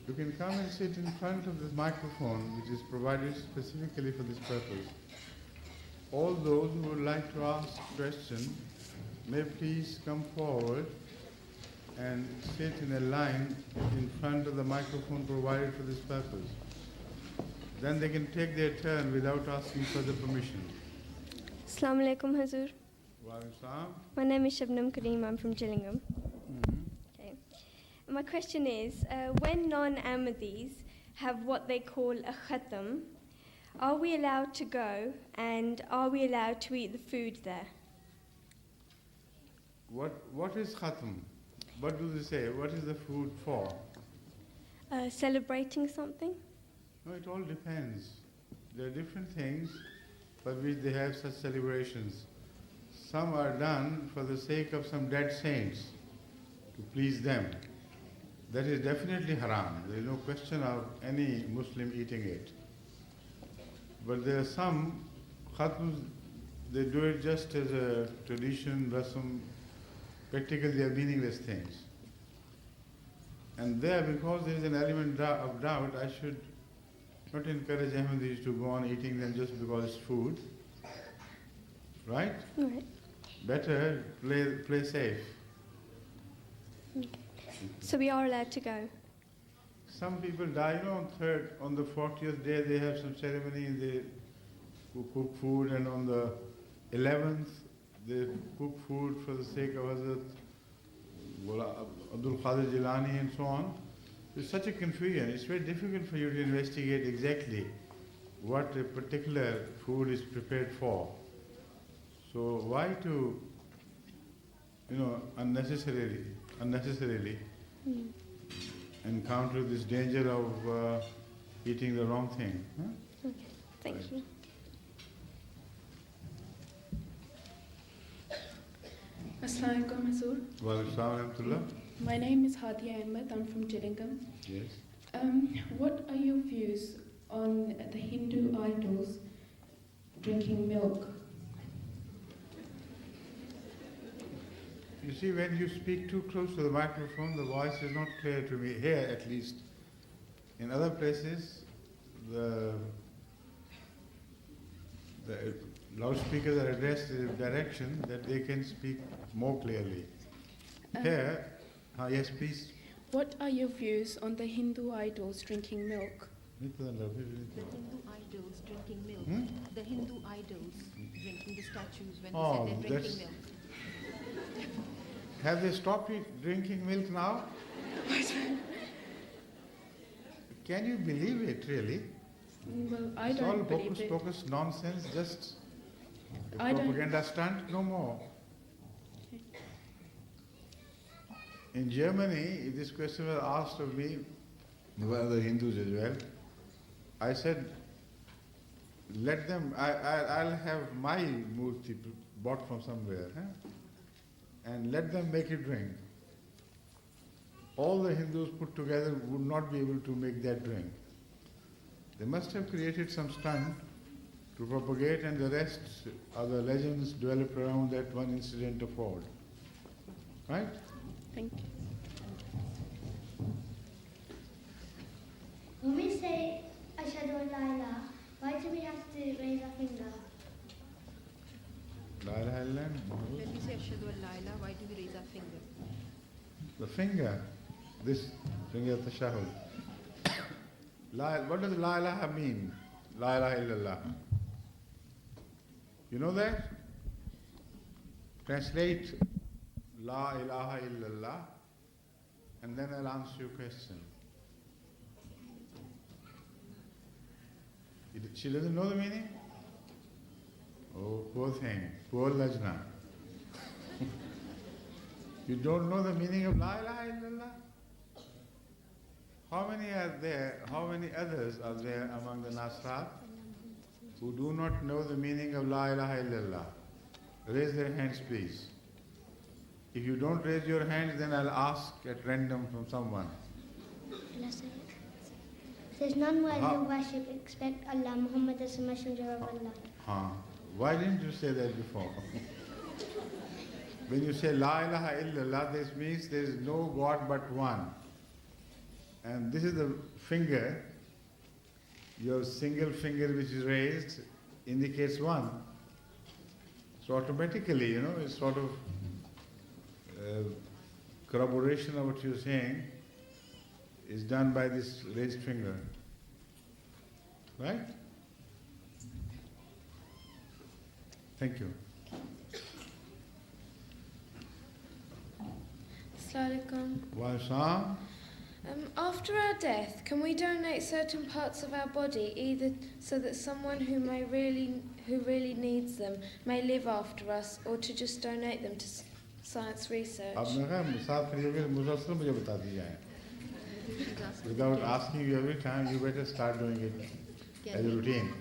You can come and sit in front of this microphone, which is provided specifically for this purpose. All those who would like to ask questions may please come forward and sit in a line in front of the microphone provided for this purpose. Then they can take their turn without asking further permission. Assalamu alaikum, Hazur. Wa alaikum salam. My name is Shabnam Kareem. I'm from Gillingham. Okay. My question is, when non-Ahmadis have what they call a khatam, are we allowed to go and are we allowed to eat the food there? What is khatam? What do they say? What is the food for? Celebrating something? No, it all depends. There are different things for which they have such celebrations. Some are done for the sake of some dead saints, to please them. That is definitely haram. There is no question of any Muslim eating it. But there are some khatms, they do it just as a tradition, rasm, practically they are meaningless things. And there, because there is an element of doubt, I should not encourage Ahmadis to go on eating them just because it's food. Right? Right. Better play safe. Okay. So we are allowed to go? Some people die, on the 40th day they have some ceremony, they cook food, and on the 11th they cook food for the sake of Hazrat Abdul Qadir Jilani and so on. There's such a confusion. It's very difficult for you to investigate exactly what a particular food is prepared for. So why to, unnecessarily encounter this danger of eating the wrong thing? Huh? Okay, thank you. Assalamu alaikum, Hazur. Wa alaikum salam. My name is Hadia Ahmed. I'm from Gillingham. Yes. What are your views on the Hindu idols drinking milk? You see, when you speak too close to the microphone, the voice is not clear to me, here at least. In other places, the loudspeakers are addressed in a direction that they can speak more clearly. Here, yes, please. What are your views on the Hindu idols drinking milk? The Hindu idols drinking milk. The Hindu idols drinking the statues when they said they're drinking milk. Have they stopped drinking milk now? Can you believe it, really? Well, I it's don't all believe hocus it. pocus nonsense, just a I don't- propaganda stunt, no more. In Germany, this question was asked of me, there were other Hindus as well. I said, let them, I'll have my murti bought from somewhere, and let them make it drink. All the Hindus put together would not be able to make that drink. They must have created some stunt to propagate, and the rest are the legends developed around that one incident of fraud. Right? Thank you. When we say Ashhadu an la ilaha, why do we have to raise our finger? La ilaha illallah. When we say Ashhadu an la ilaha, why do we raise our finger? The finger, this finger tashahud. What does la ilaha mean? La ilaha illallah. You know that? Translate la ilaha illallah, and then I'll answer your question. She doesn't know the meaning? Oh, poor thing, poor Lajna. You don't know the meaning of la ilaha illallah? How many others are there among the Nasrat who do not know the meaning of la ilaha illallah? Raise their hands, please. If you don't raise your hands, then I'll ask at random from someone. There's none worthy of worship except Allah. Muhammad is the messenger of Allah. Why didn't you say that before? When you say la ilaha illallah, this means there is no God but one. And this is the finger. Your single finger which is raised indicates 1. So automatically, it's sort of corroboration of what you're saying is done by this raised finger. Right? Thank you. Assalamualaikum. Wasalam. After our death, can we donate certain parts of our body, either so that someone who really needs them may live after us, or to just donate them to science research? Without asking you every time, you better start doing it as a routine.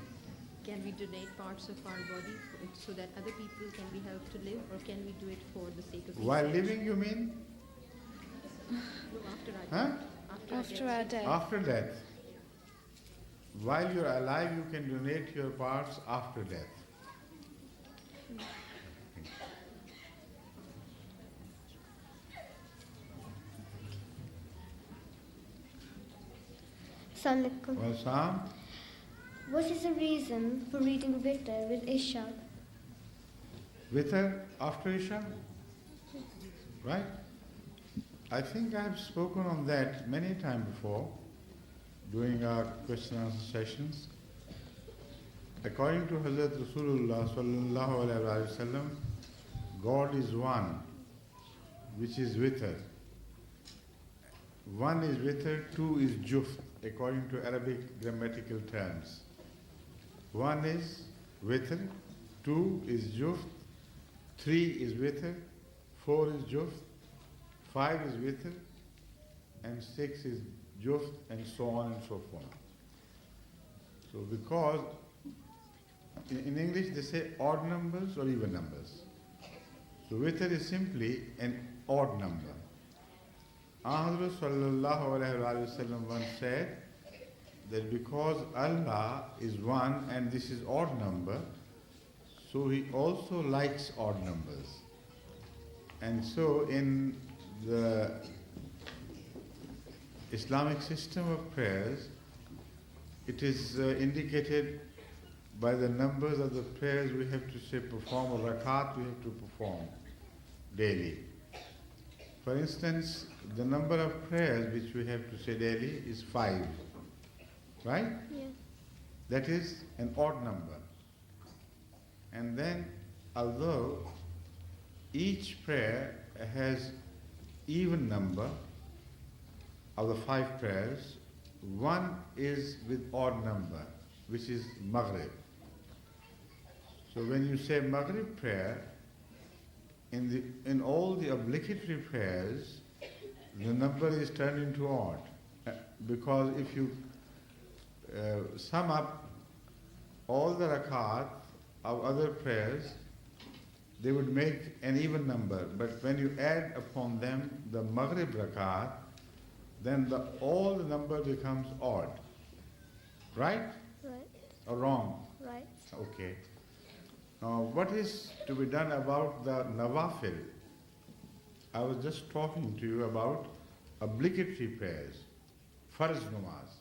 Can we donate parts of our body so that other people can be helped to live, or can we do it for the sake of research? While living, you mean? No, after our death. After our death. After death. While you're alive, you can donate your parts after death. Assalamualaikum. Wasalam. What is the reason for reading Witr with Isha? Witr after Isha? Right? I think I have spoken on that many times before during our question and answer sessions. According to Hazrat Rasulullah sallallahu alaihi wasallam, God is one, which is Witr. One is Witr, two is Juft, according to Arabic grammatical terms. One is Witr, two is Juft, three is Witr, four is Juft, 5 is Witr, and 6 is Juft, and so on and so forth. So because in English they say odd numbers or even numbers. So Witr is simply an odd number. Ahmad sallallahu alayhi wa sallam once said that because Allah is one and this is odd number, so He also likes odd numbers. And so in the Islamic system of prayers, it is indicated by the numbers of the prayers we have to say perform, or rakat we have to perform daily. For instance, the number of prayers which we have to say daily is 5, right? Yeah. That is an odd number. And then, although each prayer has even number of the 5 prayers, one is with odd number, which is Maghrib. So when you say Maghrib prayer, in all the obligatory prayers, the number is turned into odd. Because if you sum up all the rakat of other prayers, they would make an even number. But when you add upon them the Maghrib rakat, then all the number becomes odd. Right? Right. Or wrong? Right. Okay. Now, what is to be done about the nawafil? I was just talking to you about obligatory prayers, farz namaz.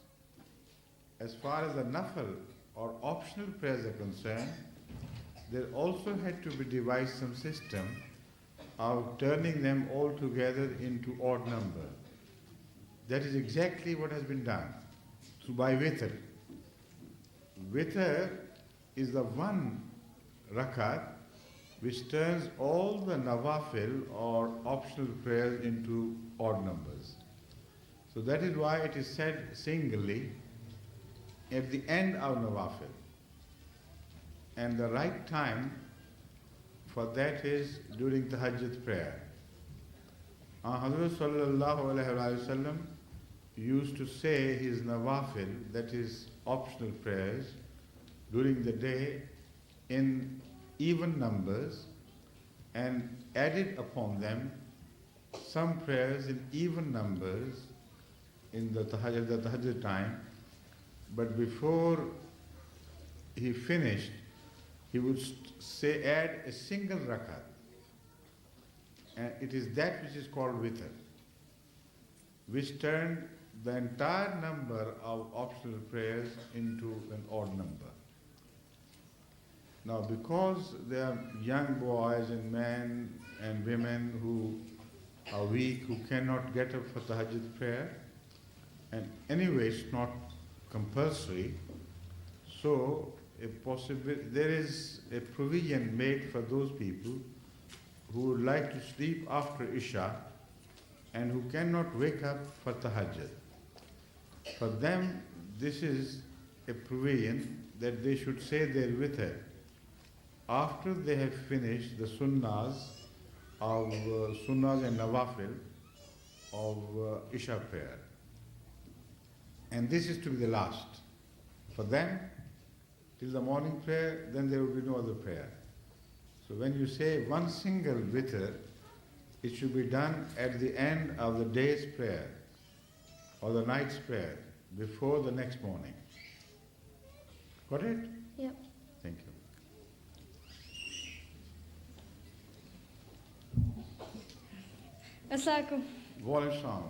As far as the nafil or optional prayers are concerned, there also had to be devised some system of turning them all together into odd number. That is exactly what has been done. So by witr. Witr is the one rakat which turns all the nawafil or optional prayers into odd numbers. So that is why it is said singly at the end of nawafil. And the right time for that is during the Tahajjud prayer. Hazrat sallallahu alayhi wa sallam used to say his nawafil, that is optional prayers, during the day in even numbers, and added upon them some prayers in even numbers in the tahajjud time. But before he finished, he would say add a single rakat, and it is that which is called witr, which turned the entire number of optional prayers into an odd number. Now, because there are young boys and men and women who are weak, who cannot get up for tahajjud prayer, and anyway it's not compulsory, so there is a provision made for those people who would like to sleep after Isha and who cannot wake up for tahajjud. For them, this is a provision that they should say their witr after they have finished the sunnahs and nawafil of Isha prayer. And this is to be the last. For them, till the morning prayer, then there will be no other prayer. So when you say one single witr, it should be done at the end of the day's prayer or the night's prayer before the next morning. Got it? Yep. Thank you. Assalamualaikum. Wa alaikum salam.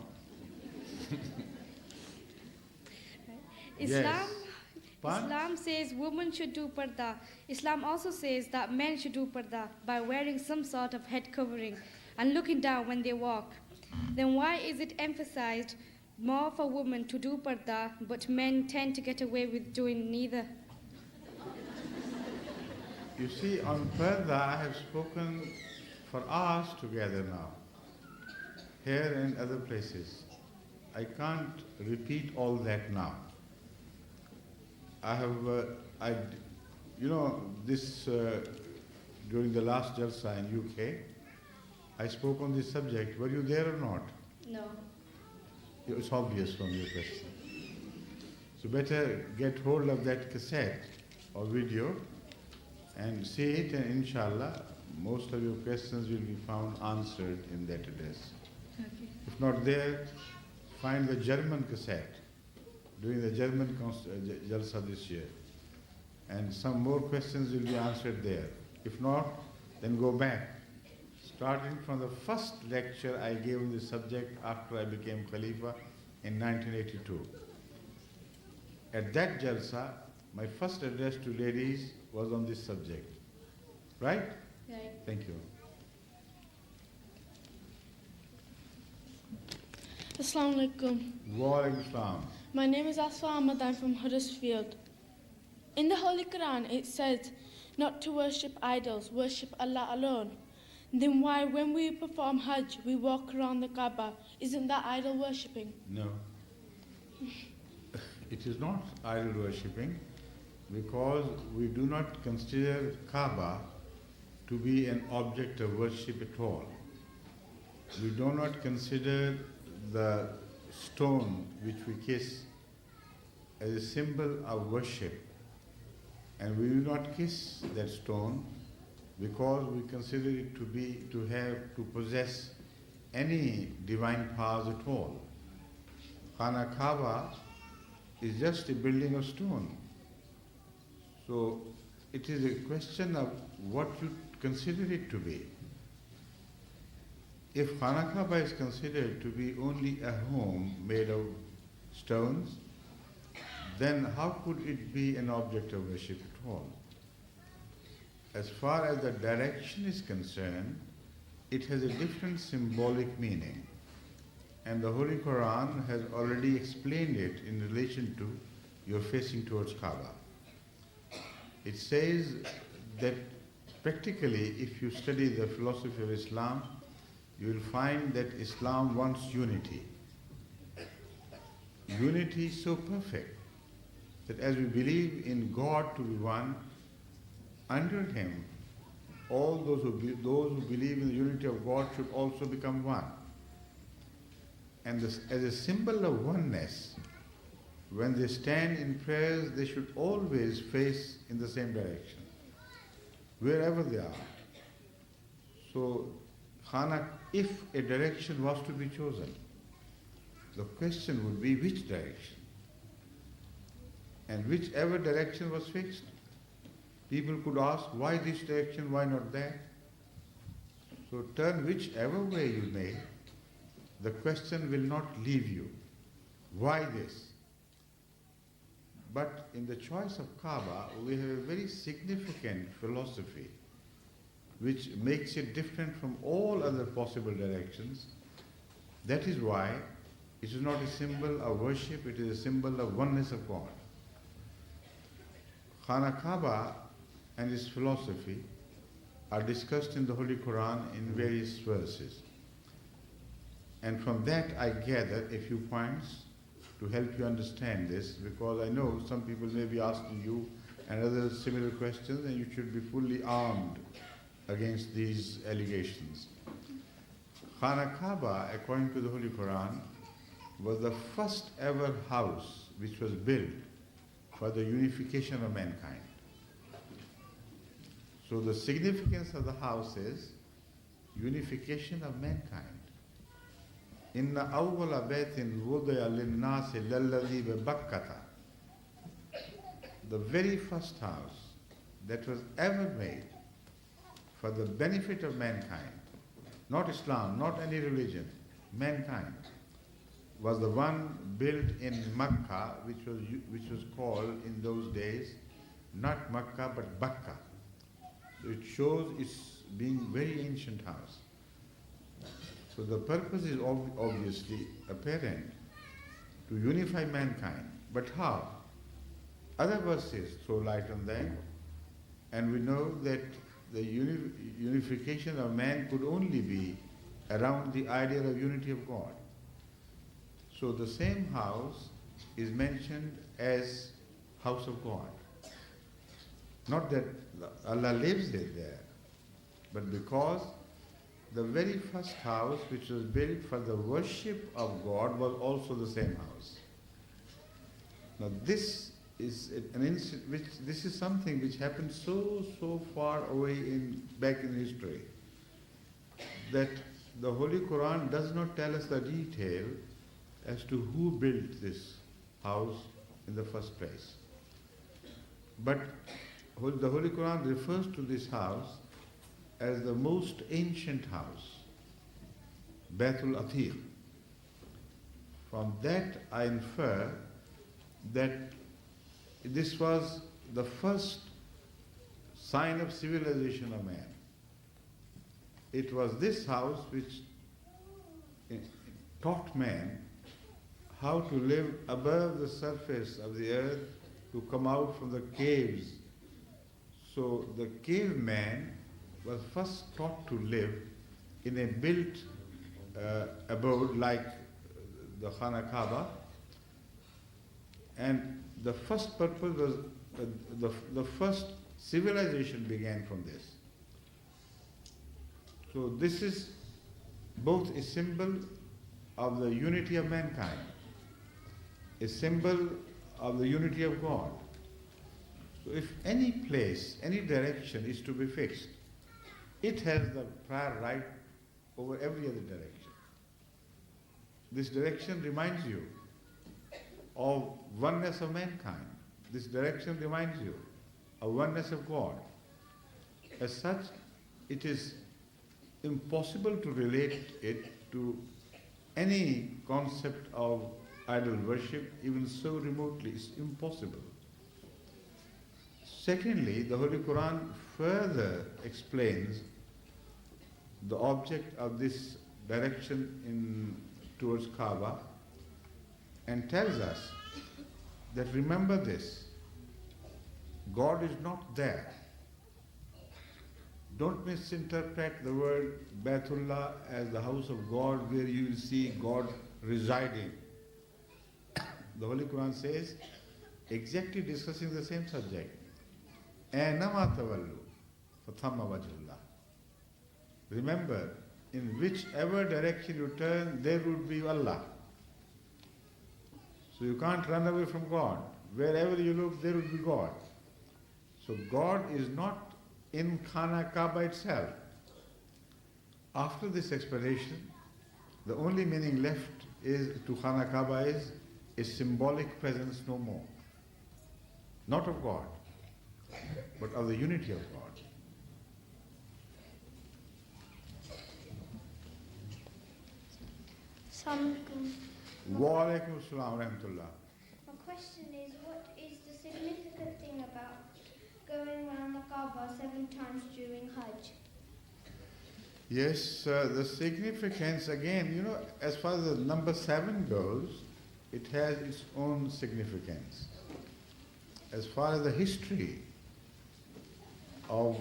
Islam says women should do parda. Islam also says that men should do parda by wearing some sort of head covering and looking down when they walk. Then why is it emphasized more for women to do parda, but men tend to get away with doing neither? You see, on parda I have spoken for hours together now, here and other places. I can't repeat all that now. I have, during the last Jalsa in UK, I spoke on this subject. Were you there or not? No. It's obvious from your question. So better get hold of that cassette or video and see it, and inshallah, most of your questions will be found answered in that address. Okay. If not there, find the German cassette during the German Jalsa this year, and some more questions will be answered there. If not, then go back. Starting from the first lecture I gave on this subject after I became Khalifa in 1982. At that Jalsa, my first address to ladies was on this subject. Right? Right. Thank you. Assalamu alaikum. Wa alaikum salam. My name is Asfa Ahmad. I'm from Huddersfield. In the Holy Quran, it says not to worship idols, worship Allah alone. Then why, when we perform Hajj, we walk around the Kaaba? Isn't that idol worshipping? No. It is not idol worshipping, because we do not consider Kaaba to be an object of worship at all. We do not consider the stone which we kiss as a symbol of worship, and we do not kiss that stone because we consider it to possess any divine powers at all. Khana Kaaba is just a building of stone. So it is a question of what you consider it to be. If Khana Kaaba is considered to be only a home made of stones, then how could it be an object of worship at all? As far as the direction is concerned, it has a different symbolic meaning. And the Holy Quran has already explained it in relation to your facing towards Kaaba. It says that practically, if you study the philosophy of Islam, you will find that Islam wants unity. Unity is so perfect that as we believe in God to be one, under Him, all those who believe in the unity of God should also become one. And as a symbol of oneness, when they stand in prayers, they should always face in the same direction, wherever they are. So, if a direction was to be chosen, the question would be which direction? And whichever direction was fixed, people could ask, why this direction, why not that? So turn whichever way you may, the question will not leave you. Why this? But in the choice of Kaaba, we have a very significant philosophy which makes it different from all other possible directions. That is why it is not a symbol of worship, it is a symbol of oneness of God. Khana Kaaba and its philosophy are discussed in the Holy Quran in various verses. And from that I gather a few points to help you understand this, because I know some people may be asking you and other similar questions, and you should be fully armed against these allegations. Khana Kaaba, according to the Holy Quran, was the first ever house which was built for the unification of mankind. So the significance of the house is unification of mankind. Inna awwala baytin wudi'a lin-nasi lalladhi bi-Bakkata. The very first house that was ever made for the benefit of mankind, not Islam, not any religion, mankind, was the one built in Makkah, which was called in those days not Makkah but Bakka. So it shows it's being very ancient house. So the purpose is obviously apparent, to unify mankind. But how? Other verses throw light on that, and we know that the unification of man could only be around the idea of unity of God. So the same house is mentioned as house of God. Not that Allah lives there, but because the very first house which was built for the worship of God was also the same house. Now this is an incident this is something which happened so far away back in history, that the Holy Quran does not tell us the detail as to who built this house in the first place. But the Holy Quran refers to this house as the most ancient house, Baitul Atiq. From that I infer that this was the first sign of civilization of man. It was this house which taught man how to live above the surface of the earth, to come out from the caves. So the caveman was first taught to live in a built abode like the Khana Kaaba, and the first purpose was the first civilization began from this. So this is both a symbol of the unity of mankind, a symbol of the unity of God. So if any place, any direction is to be fixed, it has the prior right over every other direction. This direction reminds you of oneness of mankind. This direction reminds you of oneness of God. As such, it is impossible to relate it to any concept of idol worship, even so remotely. It's impossible. Secondly, the Holy Quran further explains the object of this direction towards Kaaba, and tells us that remember this, God is not there. Don't misinterpret the word Baitullah as the house of God where you will see God residing. The Holy Quran says, exactly discussing the same subject, Ainama tawallu fathamma wajhullah. Remember, in whichever direction you turn, there would be Allah. So you can't run away from God. Wherever you look, there would be God. So God is not in Khana Kaaba itself. After this explanation, the only meaning left to Khana Kaaba is a symbolic presence, no more. Not of God, but of the unity of God. Wa alaikum assalam wa rahmatullah. My question is, what is the significant thing about going around the Kaaba 7 times during Hajj? Yes, the significance, again, as far as the number 7 goes, it has its own significance. As far as the history of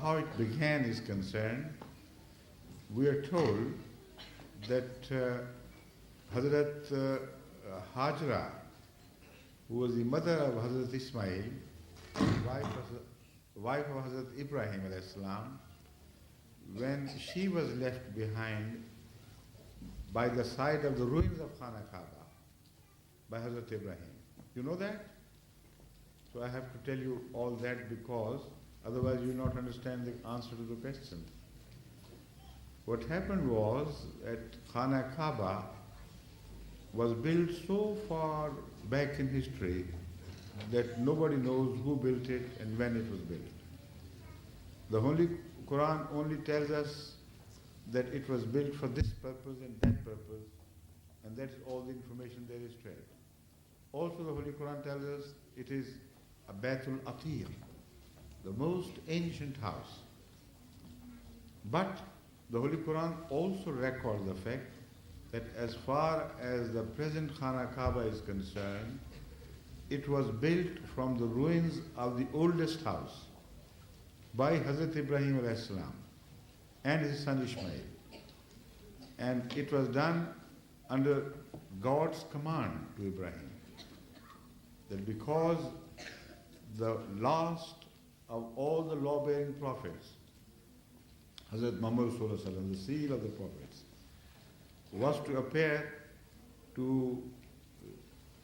how it began is concerned, we are told that Hazrat Hajra, who was the mother of Hazrat Ismail, wife of Hazrat Ibrahim alayhi salam, when she was left behind by the side of the ruins of Khana Kaaba by Hazrat Ibrahim. You know that? So I have to tell you all that because otherwise you will not understand the answer to the question. What happened was at Khana Kaaba was built so far back in history that nobody knows who built it and when it was built. The Holy Quran only tells us that it was built for this purpose and that purpose, and that's all the information there is to it. Also the Holy Quran tells us it is a Baitul Atiq, the most ancient house. But the Holy Quran also records the fact that as far as the present Khana Kaaba is concerned, it was built from the ruins of the oldest house by Hazrat Ibrahim alayhi salam and his son Ishmael. And it was done under God's command to Ibrahim, that because the last of all the law-bearing prophets, Hazrat Muhammad sallallahu alaihi wasallam, the seal of the prophets, was to appear to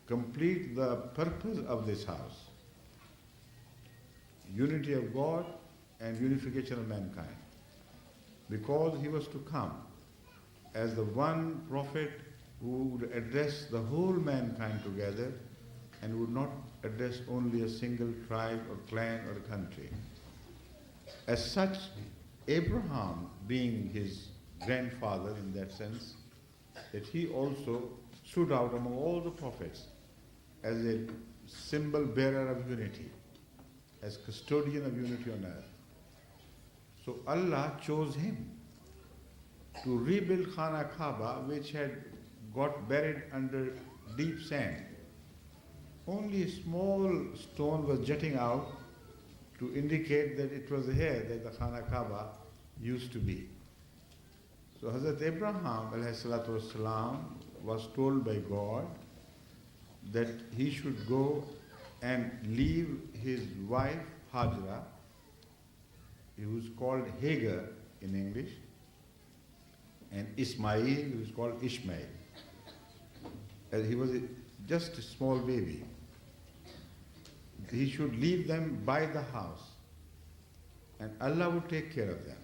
complete the purpose of this house, unity of God and unification of mankind, because he was to come as the one prophet who would address the whole mankind together and would not address only a single tribe or clan or country. As such, Abraham, being his grandfather in that sense, that he also stood out among all the prophets as a symbol bearer of unity, as custodian of unity on earth. So Allah chose him to rebuild Khana Kaaba, which had got buried under deep sand. Only a small stone was jutting out to indicate that it was here that the Khana Kaaba used to be. So Hazrat Abraham alayhi salatu wasalam was told by God that he should go and leave his wife Hajra, who is called Hagar in English, and Ismail, who is called Ishmael. As he was just a small baby. He should leave them by the house, and Allah would take care of them.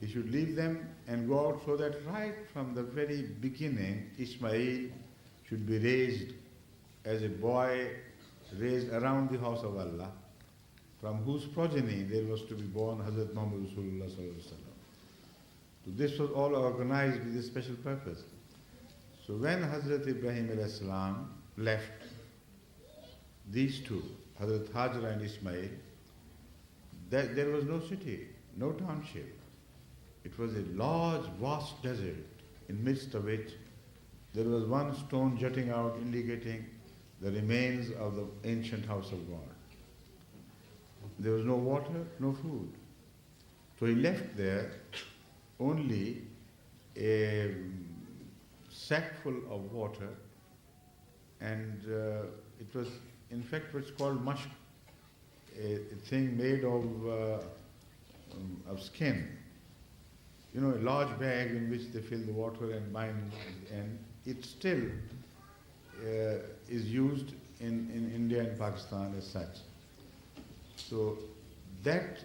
He should leave them and go out so that right from the very beginning, Ismail should be raised as a boy raised around the house of Allah, from whose progeny there was to be born Hazrat Muhammad Rasulullah sallallahu alaihi wasallam. So this was all organized with a special purpose. So when Hazrat Ibrahim alayhi salam left these two, Hazrat Hajra and Ismail, there was no city, no township. It was a large, vast desert in midst of which there was one stone jutting out indicating the remains of the ancient house of God. There was no water, no food. So he left there only a sack full of water, and it was in fact what's called mushk, a thing made of skin. You know, a large bag in which they fill the water and bind, and it still is used in India and Pakistan as such. So that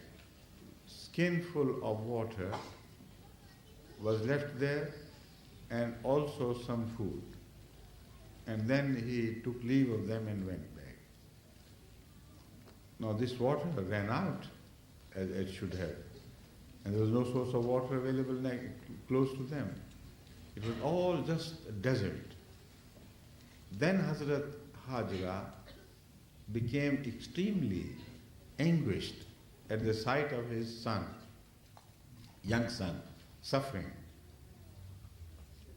skinful of water was left there, and also some food. And then he took leave of them and went back. Now this water ran out as it should have. And there was no source of water available close to them. It was all just a desert. Then Hazrat Hajra became extremely anguished at the sight of his son, young son, suffering,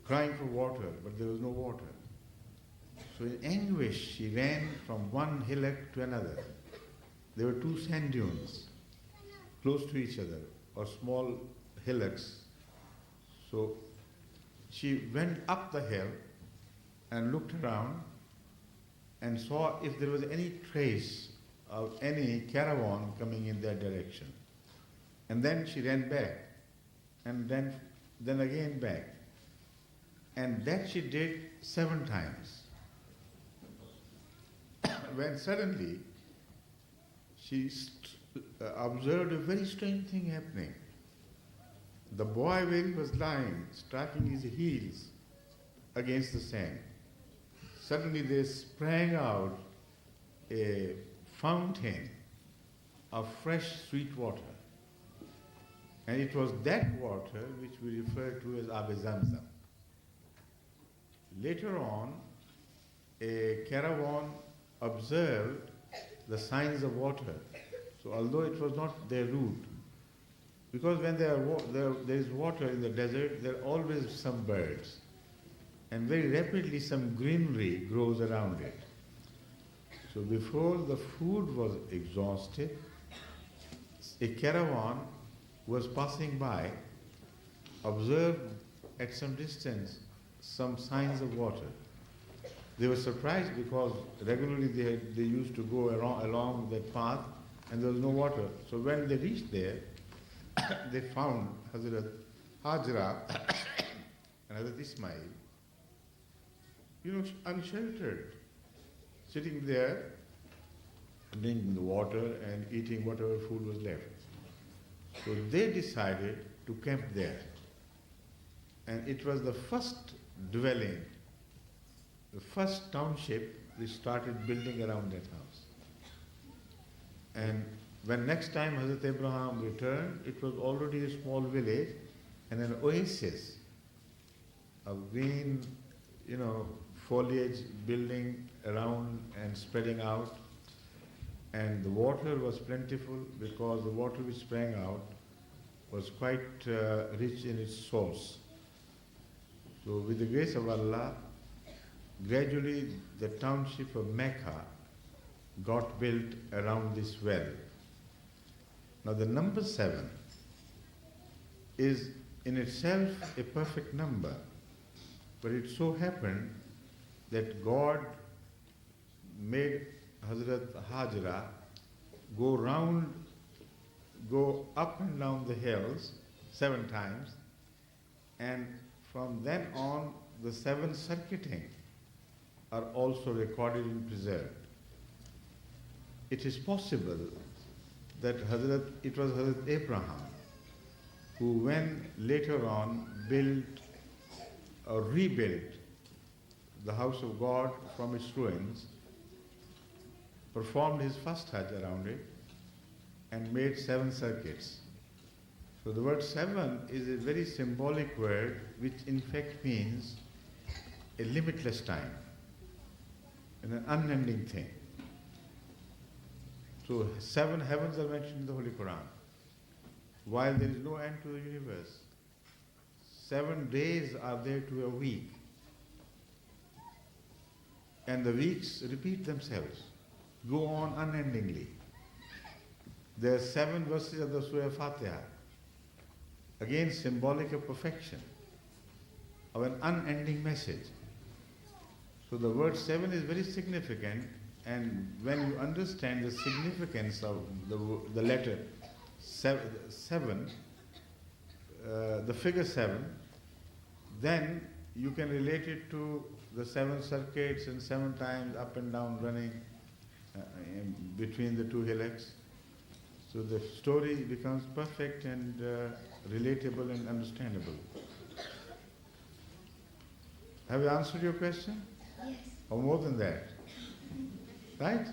crying for water, but there was no water. So in anguish, she ran from one hillock to another. There were two sand dunes close to each other, or small hillocks. So she went up the hill and looked around and saw if there was any trace of any caravan coming in that direction. And then she ran back, and then again back. And that she did 7 times. When suddenly she observed a very strange thing happening. The boy, where he was lying, striking his heels against the sand, suddenly there sprang out a fountain of fresh sweet water. And it was that water which we refer to as Ab Zamzam. Later on, a caravan observed the signs of water. So although it was not their route, because when there is water in the desert, there are always some birds. And very rapidly some greenery grows around it. So before the food was exhausted, a caravan was passing by, observed at some distance some signs of water. They were surprised because regularly they used to go along that path and there was no water. So when they reached there, they found Hazrat Hajra and Hazrat Ismail, unsheltered, sitting there, drinking the water and eating whatever food was left. So they decided to camp there. And it was the first dwelling, the first township they started building around that house. And when next time Hazrat Abraham returned, it was already a small village and an oasis of green, foliage building around and spreading out. And the water was plentiful because the water which sprang out was quite rich in its source. So with the grace of Allah, gradually the township of Mecca got built around this well. Now the number 7 is in itself a perfect number, but it so happened that God made Hazrat Hajra go up and down the hills 7 times, and from then on the 7 circuiting are also recorded and preserved. It is possible that it was Hazrat Abraham who, when later on built or rebuilt the house of God from its ruins, performed his first Hajj around it and made 7 circuits. So the word 7 is a very symbolic word which in fact means a limitless time and an unending thing. So 7 heavens are mentioned in the Holy Quran, while there is no end to the universe. 7 days are there to a week, and the weeks repeat themselves, go on unendingly. There are 7 verses of the Surah Fatiha, again symbolic of perfection, of an unending message. So the word 7 is very significant, and when you understand the significance of the letter 7, the figure 7, then you can relate it to the 7 circuits and 7 times up and down running in between the 2 hillocks. So the story becomes perfect and relatable and understandable. Have you answered your question? Yes. Or more than that? Right?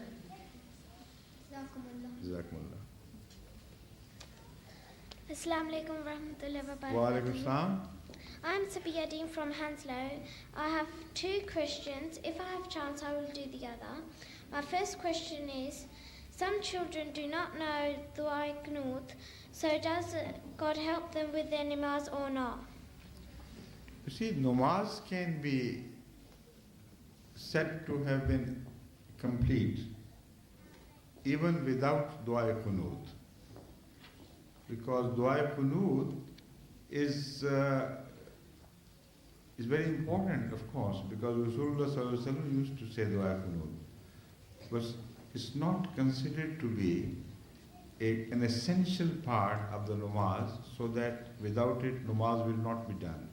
Jazakumullah. Jazakumullah. Assalamu alaikum wa rahmatullahi wa barakatuh. Wa alaikum salam. I'm Sabia Dean from Hanslow. I have two questions. If I have chance, I will do the other. My first question is, some children do not know Dua Qunut, so does God help them with their namaz or not? You see, namaz can be said to have been complete even without Dua Qunut. Because Dua Qunut is very important, of course, because Rasulullah Sallallahu Alaihi Wasallam used to say Dua Qunut. But it's not considered to be an essential part of the namaz, so that without it namaz will not be done.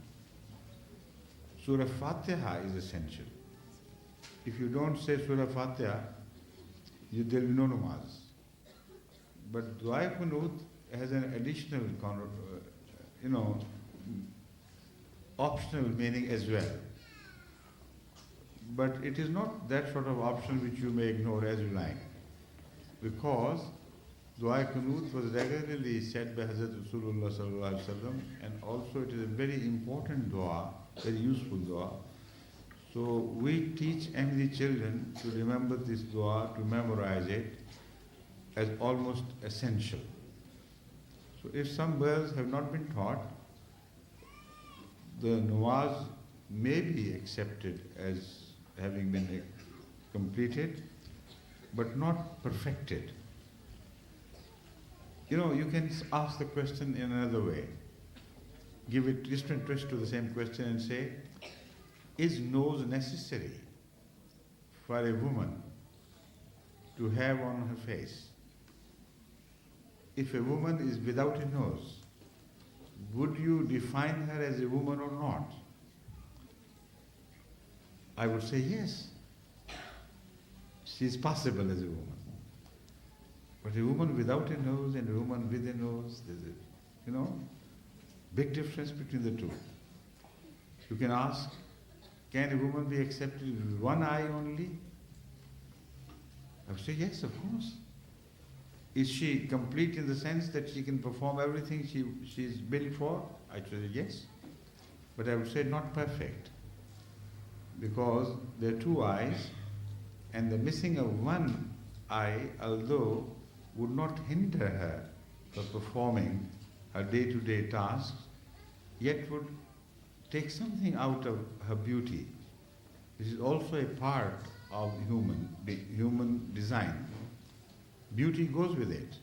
Surah Fatiha is essential. If you don't say Surah Fatiha, there will be no namaz. But Dua Qunut has an additional, optional meaning as well. But it is not that sort of option which you may ignore as you like. Because Dua Qunut was regularly said by Hazrat Rasulullah Sallallahu Alaihi Wasallam, and also it is a very important dua, very useful dua. So we teach Ahmadi children to remember this dua, to memorize it as almost essential. So if some girls have not been taught, the namaz may be accepted as having been completed, but not perfected. You can ask the question in another way. Give it different twist to the same question and say, is nose necessary for a woman to have on her face? If a woman is without a nose, would you define her as a woman or not? I would say yes. She is possible as a woman. But a woman without a nose and a woman with a nose, there's a, big difference between the two. You can ask, can a woman be accepted with one eye only? I would say yes, of course. Is she complete in the sense that she can perform everything she is built for? I would say yes. But I would say not perfect. Because there are two eyes, and the missing of one eye, although would not hinder her from performing her day-to-day tasks, yet would take something out of her beauty. This is also a part of human design. Beauty goes with it.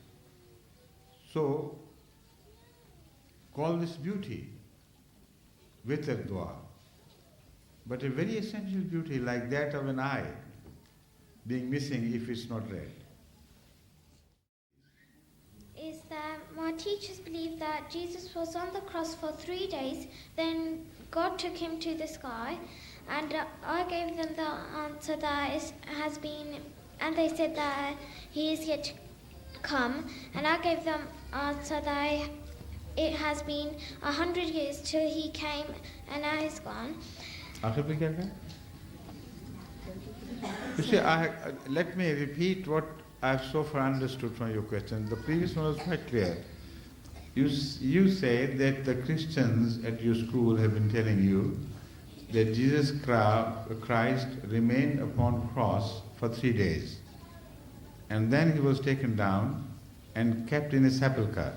So, call this beauty with a dua. But a very essential beauty like that of an eye being missing if it's not red. Is that my teachers believe that Jesus was on the cross for 3 days, then God took him to the sky, and I gave them the answer that has been, and they said that he is yet to come, and I gave them answer that it has been 100 years till he came, and now he's gone. You see, let me repeat what I've so far understood from your question. The previous one was quite clear. You said that the Christians at your school have been telling you that Jesus Christ remained upon cross for 3 days. And then he was taken down and kept in a sepulchre.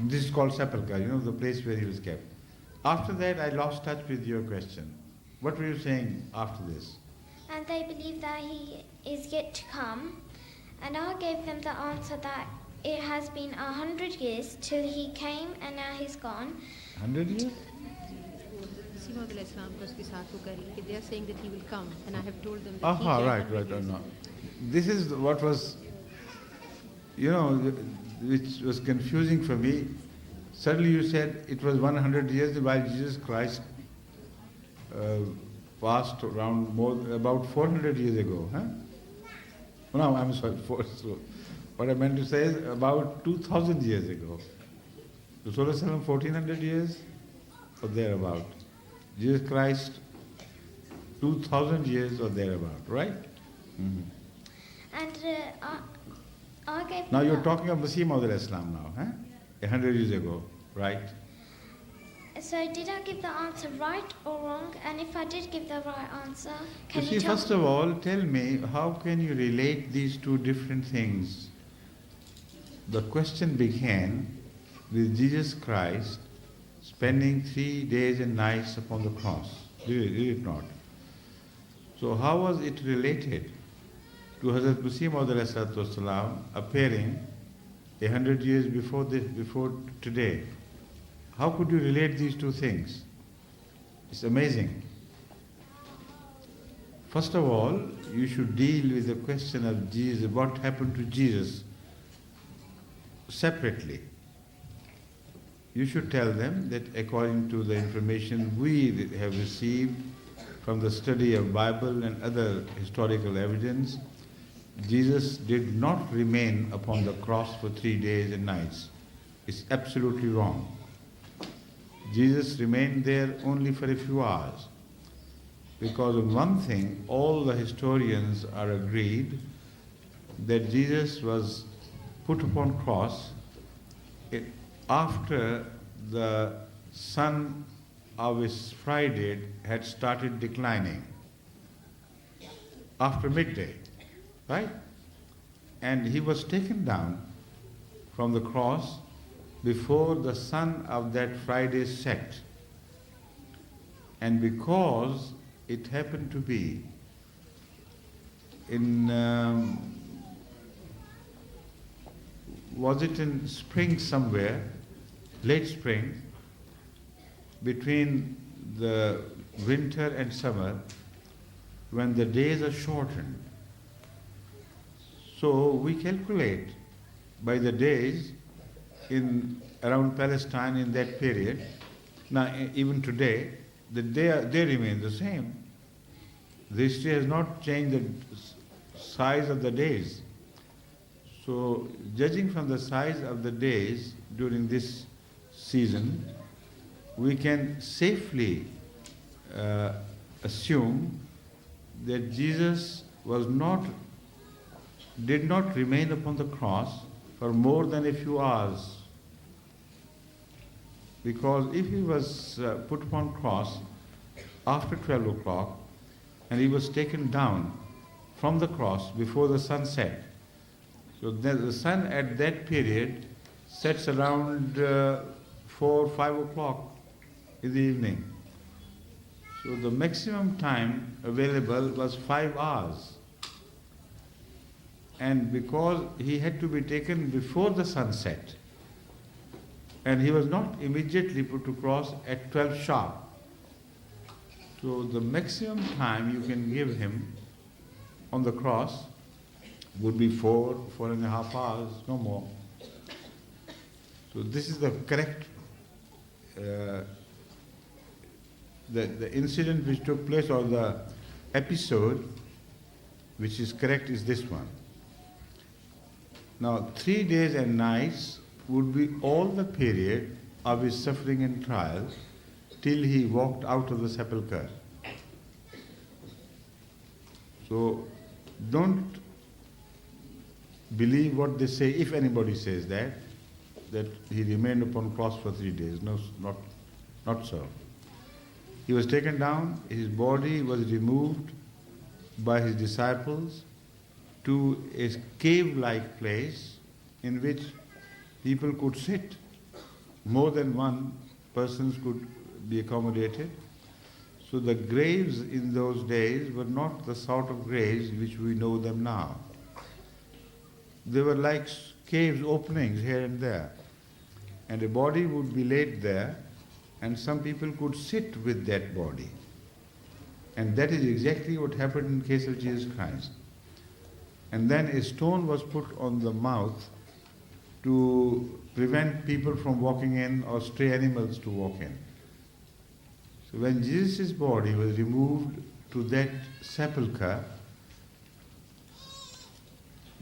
This is called sepulchre, the place where he was kept. After that, I lost touch with your question. What were you saying after this? And they believe that he is yet to come. And I gave them the answer that it has been 100 years till he came and now he's gone. 100 years? They are saying that he will come, and I have told them that right. No. This is what was, which was confusing for me. Suddenly you said it was 100 years while Jesus Christ passed around about 400 years ago. Huh? No, I'm sorry. What I meant to say is about 2,000 years ago. Rasulullah 1400 years or thereabout. Jesus Christ 2,000 years or thereabout, right? Mm-hmm. And I gave now you're talking of Masih Maud al-Islam now, huh? 100 years ago, right? So did I give the answer right or wrong? And if I did give the right answer, can You you see, tell first of all, tell me, how can you relate these two different things? The question began with Jesus Christ spending 3 days and nights upon the cross. Did it not? So how was it related to Hazrat Masih Maud appearing 100 years before today? How could you relate these two things? It's amazing. First of all, you should deal with the question of Jesus, what happened to Jesus, separately. You should tell them that according to the information we have received from the study of Bible and other historical evidence, Jesus did not remain upon the cross for 3 days and nights. It's absolutely wrong. Jesus remained there only for a few hours. Because of one thing, all the historians are agreed that Jesus was put upon cross after the sun of his Friday had started declining, after midday, right? And he was taken down from the cross before the sun of that Friday set. And because it happened to be in, was it in spring somewhere, late spring, between the winter and summer, when the days are shortened. So we calculate by the days in around Palestine in that period. Now even today, they remain the same. The history has not changed the size of the days. So judging from the size of the days during this season, we can safely assume that Jesus did not remain upon the cross for more than a few hours. Because if he was put upon cross after 12 o'clock and he was taken down from the cross before the sun set, so the sun at that period sets around 4, 5 o'clock in the evening. So the maximum time available was 5 hours. And because he had to be taken before the sunset, and he was not immediately put to cross at 12 sharp. So the maximum time you can give him on the cross would be 4.5 hours, no more. So this is the correct, the incident which took place, or the episode which is correct, is this one. Now 3 days and nights would be all the period of his suffering and trial till he walked out of the sepulchre. So don't believe what they say, if anybody says that he remained upon cross for 3 days. No, not so. He was taken down, his body was removed by his disciples to a cave-like place in which people could sit. More than one persons could be accommodated. So the graves in those days were not the sort of graves which we know them now. They were like caves, openings here and there. And a body would be laid there, and some people could sit with that body. And that is exactly what happened in the case of Jesus Christ. And then a stone was put on the mouth to prevent people from walking in, or stray animals to walk in. So when Jesus' body was removed to that sepulchre,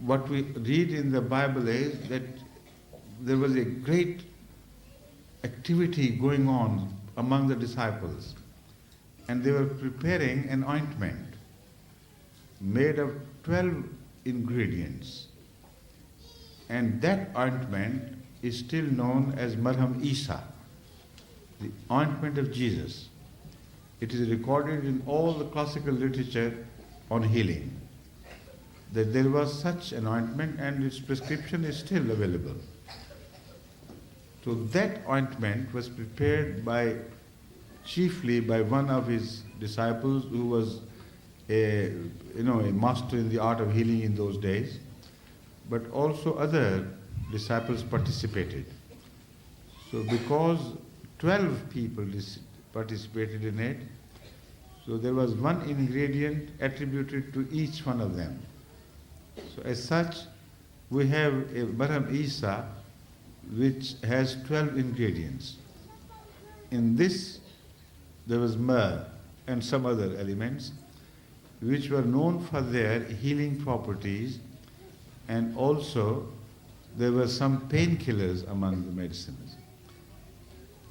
what we read in the Bible is that there was a great activity going on among the disciples, and they were preparing an ointment made of 12 ingredients. And that ointment is still known as Marham Isa. the ointment of Jesus. It is recorded in all the classical literature on healing that there was such an ointment and its prescription is still available. So that ointment was prepared chiefly by one of his disciples who was a master in the art of healing in those days, but also other disciples participated. So because 12 people participated in it, so there was one ingredient attributed to each one of them. So as such, we have a Baram Isa which has 12 ingredients. In this, there was myrrh and some other elements which were known for their healing properties, and also there were some painkillers among the medicines.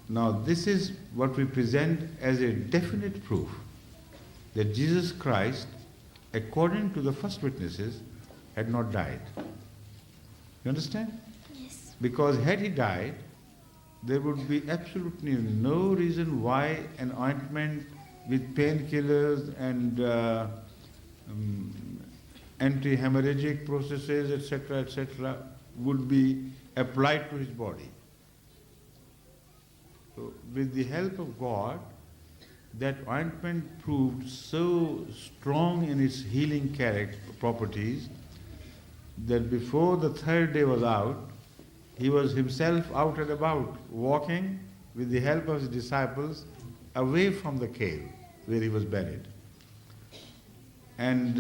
Now this is what we present as a definite proof that Jesus Christ, according to the first witnesses, had not died. You understand? Yes. Because had he died, there would be absolutely no reason why an ointment with painkillers and anti-hemorrhagic processes, etc., would be applied to his body. So with the help of God, that ointment proved so strong in its healing properties that before the third day was out, he was himself out and about, walking with the help of his disciples away from the cave where he was buried. And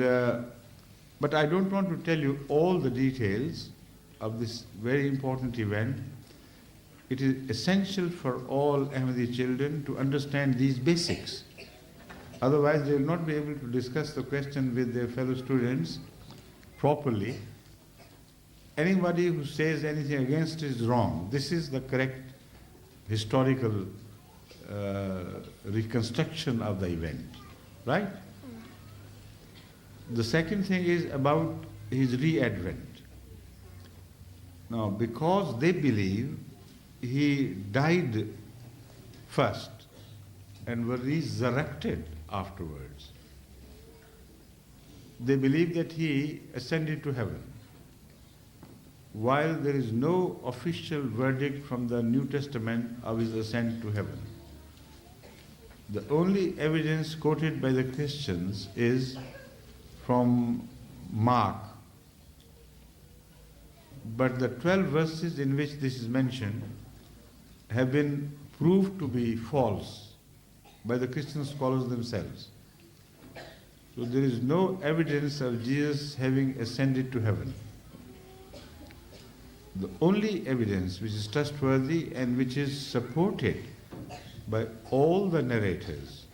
but I don't want to tell you all the details of this very important event. It is essential for all Ahmadi children to understand these basics. Otherwise, they will not be able to discuss the question with their fellow students properly. Anybody who says anything against it is wrong. This is the correct historical reconstruction of the event, right? The second thing is about his re-advent. Now, because they believe he died first and was resurrected afterwards, they believe that he ascended to heaven. While there is no official verdict from the New Testament of his ascent to heaven, the only evidence quoted by the Christians is from Mark. But the 12 verses in which this is mentioned have been proved to be false by the Christian scholars themselves. So there is no evidence of Jesus having ascended to heaven. The only evidence which is trustworthy and which is supported by all the narrators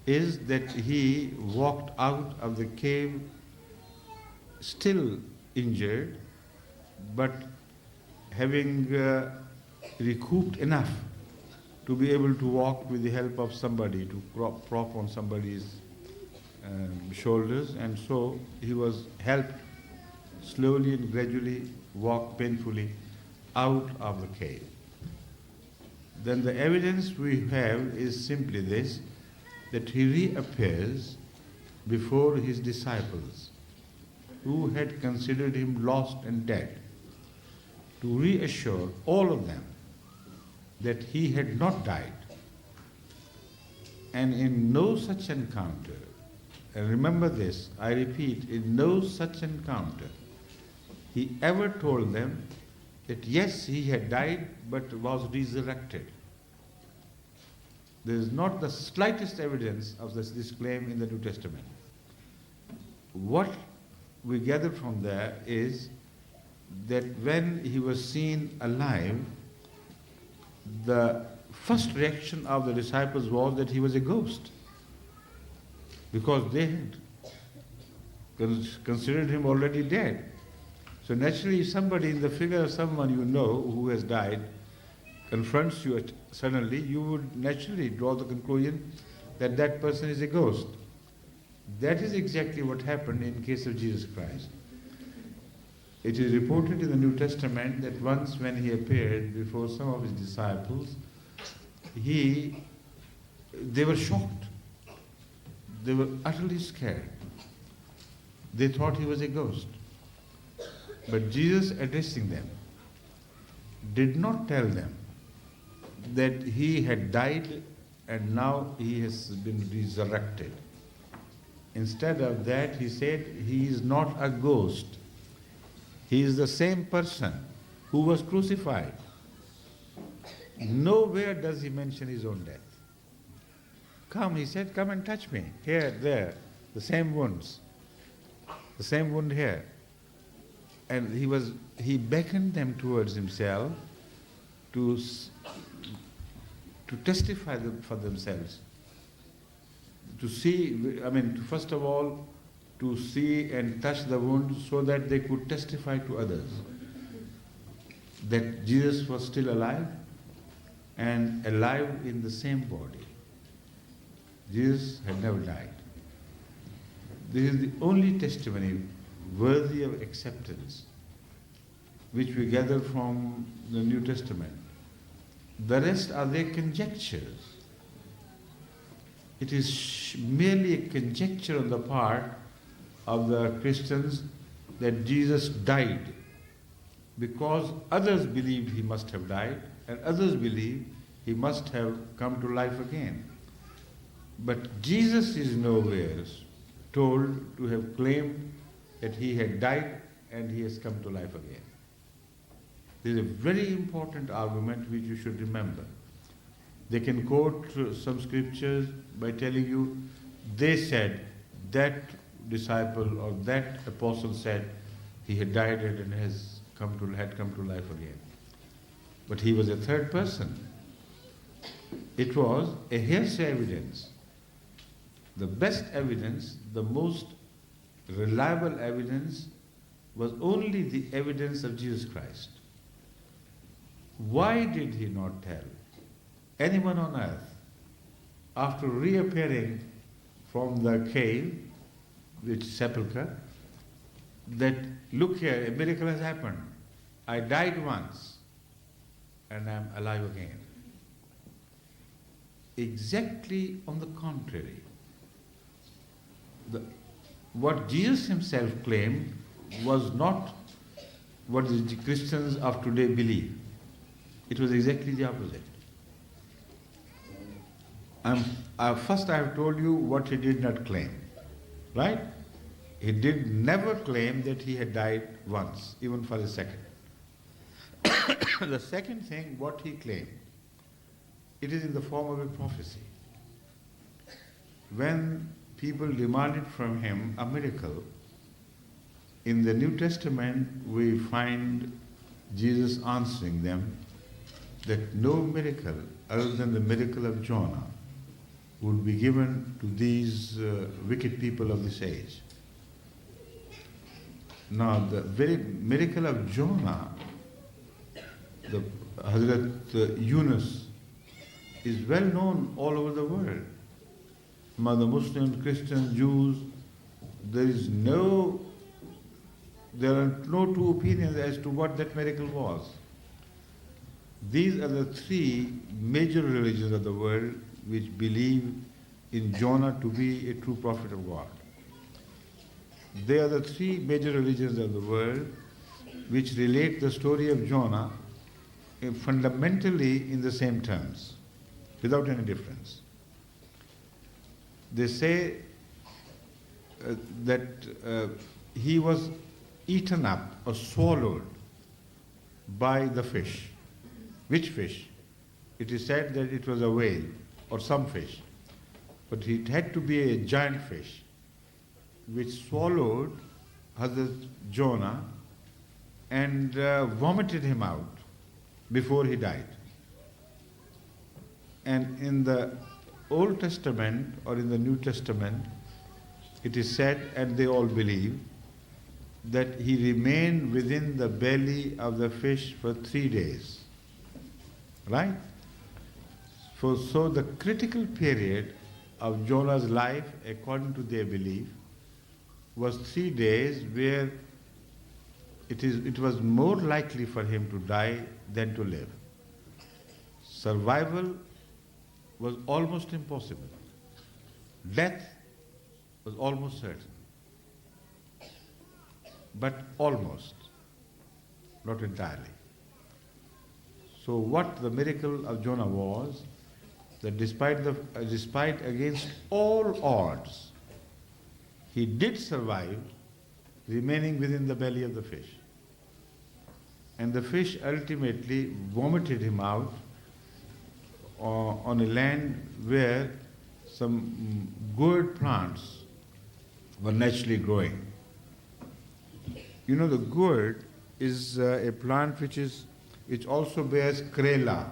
is that he walked out of the cave still injured, but having recouped enough to be able to walk with the help of somebody, to prop on somebody's shoulders, and so he was helped slowly and gradually walk painfully out of the cave. Then the evidence we have is simply this, that he reappears before his disciples who had considered him lost and dead, to reassure all of them that he had not died. And in no such encounter, and remember this, I repeat, in no such encounter, he ever told them that yes, he had died but was resurrected. There is not the slightest evidence of this claim in the New Testament. What we gather from there is that when he was seen alive, the first reaction of the disciples was that he was a ghost, because they had considered him already dead. So naturally, if somebody in the figure of someone you know who has died confronts you suddenly, you would naturally draw the conclusion that that person is a ghost. That is exactly what happened in case of Jesus Christ. It is reported in the New Testament that once when he appeared before some of his disciples, they were shocked. They were utterly scared. They thought he was a ghost. But Jesus, addressing them, did not tell them that he had died and now he has been resurrected. Instead of that, he said he is not a ghost. He is the same person who was crucified. Nowhere does he mention his own death. Come, he said, come and touch me. Here, there, the same wounds. The same wound here. And he beckoned them towards himself to testify for themselves. To see, first of all, to see and touch the wound so that they could testify to others that Jesus was still alive and alive in the same body. Jesus had never died. This is the only testimony worthy of acceptance which we gather from the New Testament. The rest are their conjectures. It is merely a conjecture on the part of the Christians that Jesus died because others believed he must have died and others believe he must have come to life again. But Jesus is nowhere told to have claimed that he had died and he has come to life again. This is a very important argument which you should remember. They can quote some scriptures by telling you, they said, that disciple or that apostle said he had died and had come to life again. But he was a third person. It was a hearsay evidence. The best evidence, the most reliable evidence was only the evidence of Jesus Christ. Why did he not tell anyone on earth, after reappearing from the cave, which sepulchre, that look here, a miracle has happened. I died once and I am alive again. Exactly on the contrary. What Jesus himself claimed was not what the Christians of today believe. It was exactly the opposite. First I have told you what he did not claim, right? He did never claim that he had died once, even for a second. The second thing, what he claimed, it is in the form of a prophecy. When people demanded from him a miracle, in the New Testament we find Jesus answering them that no miracle other than the miracle of Jonah would be given to these wicked people of this age. Now, the very miracle of Jonah, the Hazrat Yunus, is well known all over the world. Among the Muslims, Christians, Jews, there are no two opinions as to what that miracle was. These are the three major religions of the world which believe in Jonah to be a true prophet of God. They are the three major religions of the world which relate the story of Jonah fundamentally in the same terms, without any difference. They say that he was eaten up or swallowed by the fish. Which fish? It is said that it was a whale or some fish, but it had to be a giant fish which swallowed Hazrat Jonah and vomited him out before he died. And in the Old Testament or in the New Testament, it is said, and they all believe, that he remained within the belly of the fish for 3 days. Right? So the critical period of Jonah's life, according to their belief, was 3 days where it was more likely for him to die than to live. Survival was almost impossible. Death was almost certain. But almost, not entirely. So what the miracle of Jonah was, that despite against all odds, he did survive, remaining within the belly of the fish. And the fish ultimately vomited him out on a land where some gourd plants were naturally growing. You know, the gourd is a plant which also bears karela,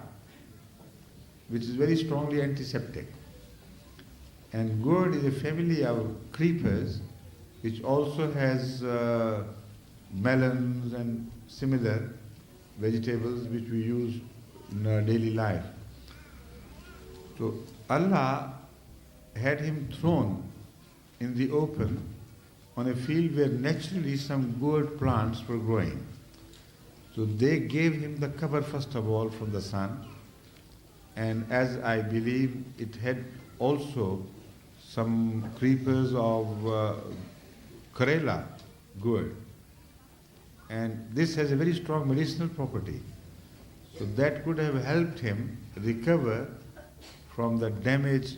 which is very strongly antiseptic. And gourd is a family of creepers which also has melons and similar vegetables which we use in our daily life. So Allah had him thrown in the open on a field where naturally some gourd plants were growing. So they gave him the cover first of all from the sun, and as I believe it had also some creepers of karela gourd, and this has a very strong medicinal property. So that could have helped him recover from the damage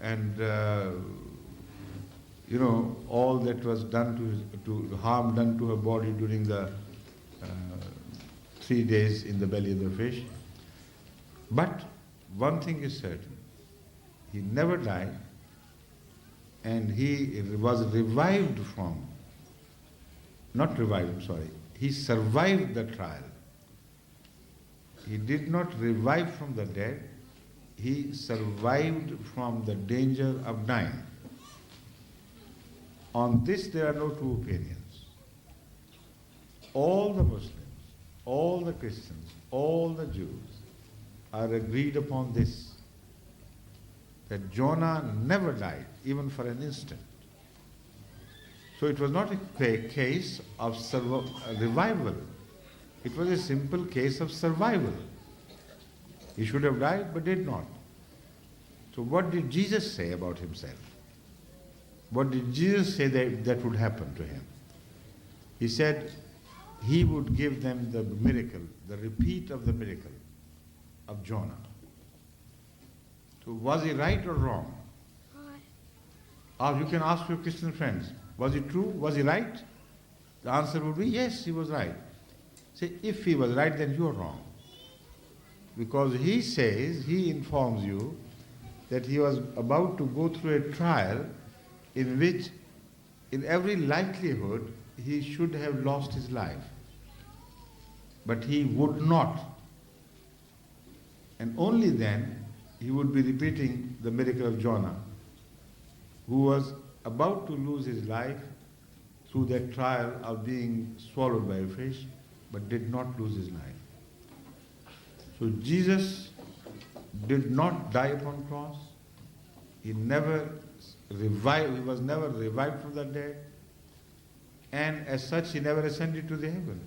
and all that was done to harm done to her body during the 3 days in the belly of the fish. But one thing is certain, he never died, and he was revived from, not revived, I'm sorry, he survived the trial. He did not revive from the dead, he survived from the danger of dying. On this there are no two opinions. All the Muslims, all the Christians, all the Jews are agreed upon this, that Jonah never died, even for an instant. So it was not a case of revival. It was a simple case of survival. He should have died, but did not. So what did Jesus say about himself? What did Jesus say that would happen to him? He said he would give them the miracle, the repeat of the miracle of Jonah. So was he right or wrong? Or you can ask your Christian friends, was it true? Was he right? The answer would be yes, he was right. Say, if he was right, then you are wrong. Because he says, he informs you that he was about to go through a trial in which, in every likelihood, he should have lost his life. But he would not. And only then he would be repeating the miracle of Jonah, who was about to lose his life through that trial of being swallowed by a fish, but did not lose his life. So Jesus did not die upon cross. He was never revived from the dead, and as such he never ascended to the heaven.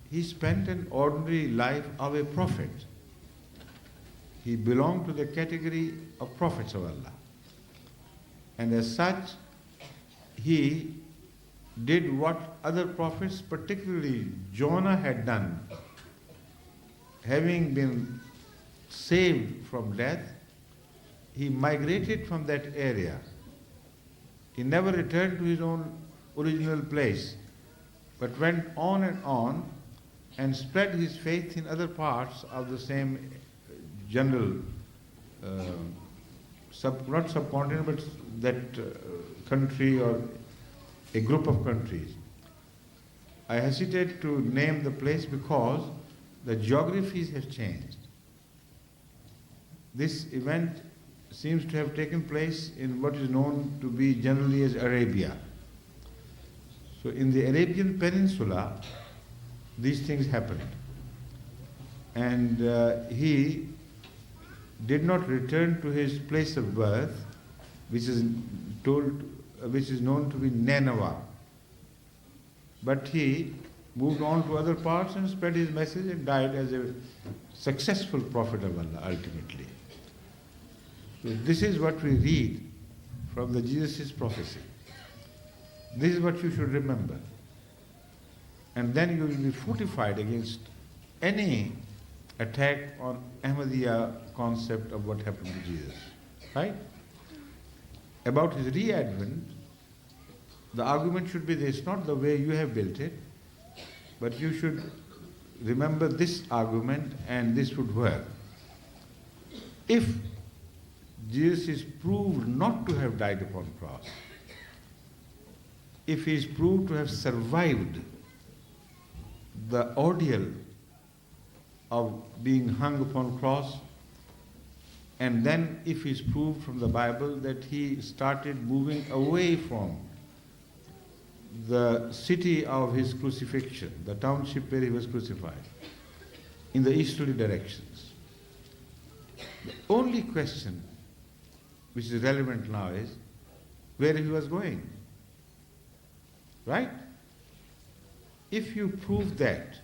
He spent an ordinary life of a prophet. He belonged to the category of prophets of Allah. And as such, he did what other prophets, particularly Jonah, had done. Having been saved from death, he migrated from that area. He never returned to his own original place, but went on and spread his faith in other parts of the same general, not subcontinent, but that country or a group of countries. I hesitate to name the place because the geographies have changed. This event seems to have taken place in what is known to be generally as Arabia. So in the Arabian Peninsula, these things happened. And he did not return to his place of birth, which is known to be Nineveh, but he moved on to other parts and spread his message and died as a successful prophet of Allah ultimately. So this is what we read from the Jesus' prophecy. This is what you should remember. And then you will be fortified against any attack on Ahmadiyya concept of what happened to Jesus. Right? About his re-advent, the argument should be this, not the way you have built it, but you should remember this argument and this would work. If Jesus is proved not to have died upon the cross, if he is proved to have survived the ordeal of being hung upon cross, and then if he is proved from the Bible that he started moving away from the city of his crucifixion, the township where he was crucified, in the easterly directions. The only question which is relevant now is where he was going. Right? If you prove that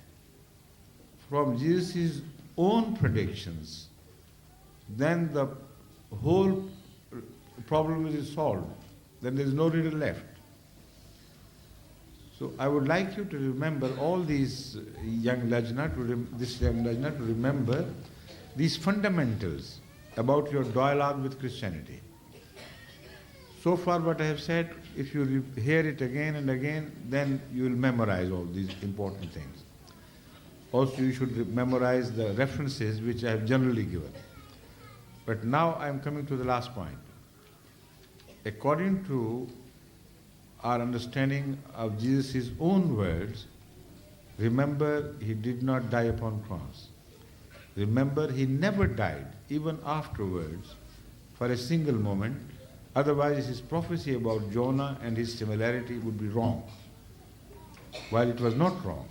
from Jesus' own predictions, then the whole problem is solved. Then there is no riddle left. So I would like you to remember all these young Lajna, to remember these fundamentals about your dialogue with Christianity. So far what I have said, if you hear it again and again, then you will memorize all these important things. Also you should memorize the references which I have generally given. But now I am coming to the last point. According to our understanding of Jesus' own words, remember he did not die upon cross. Remember he never died, even afterwards, for a single moment. Otherwise his prophecy about Jonah and his similarity would be wrong, while it was not wrong.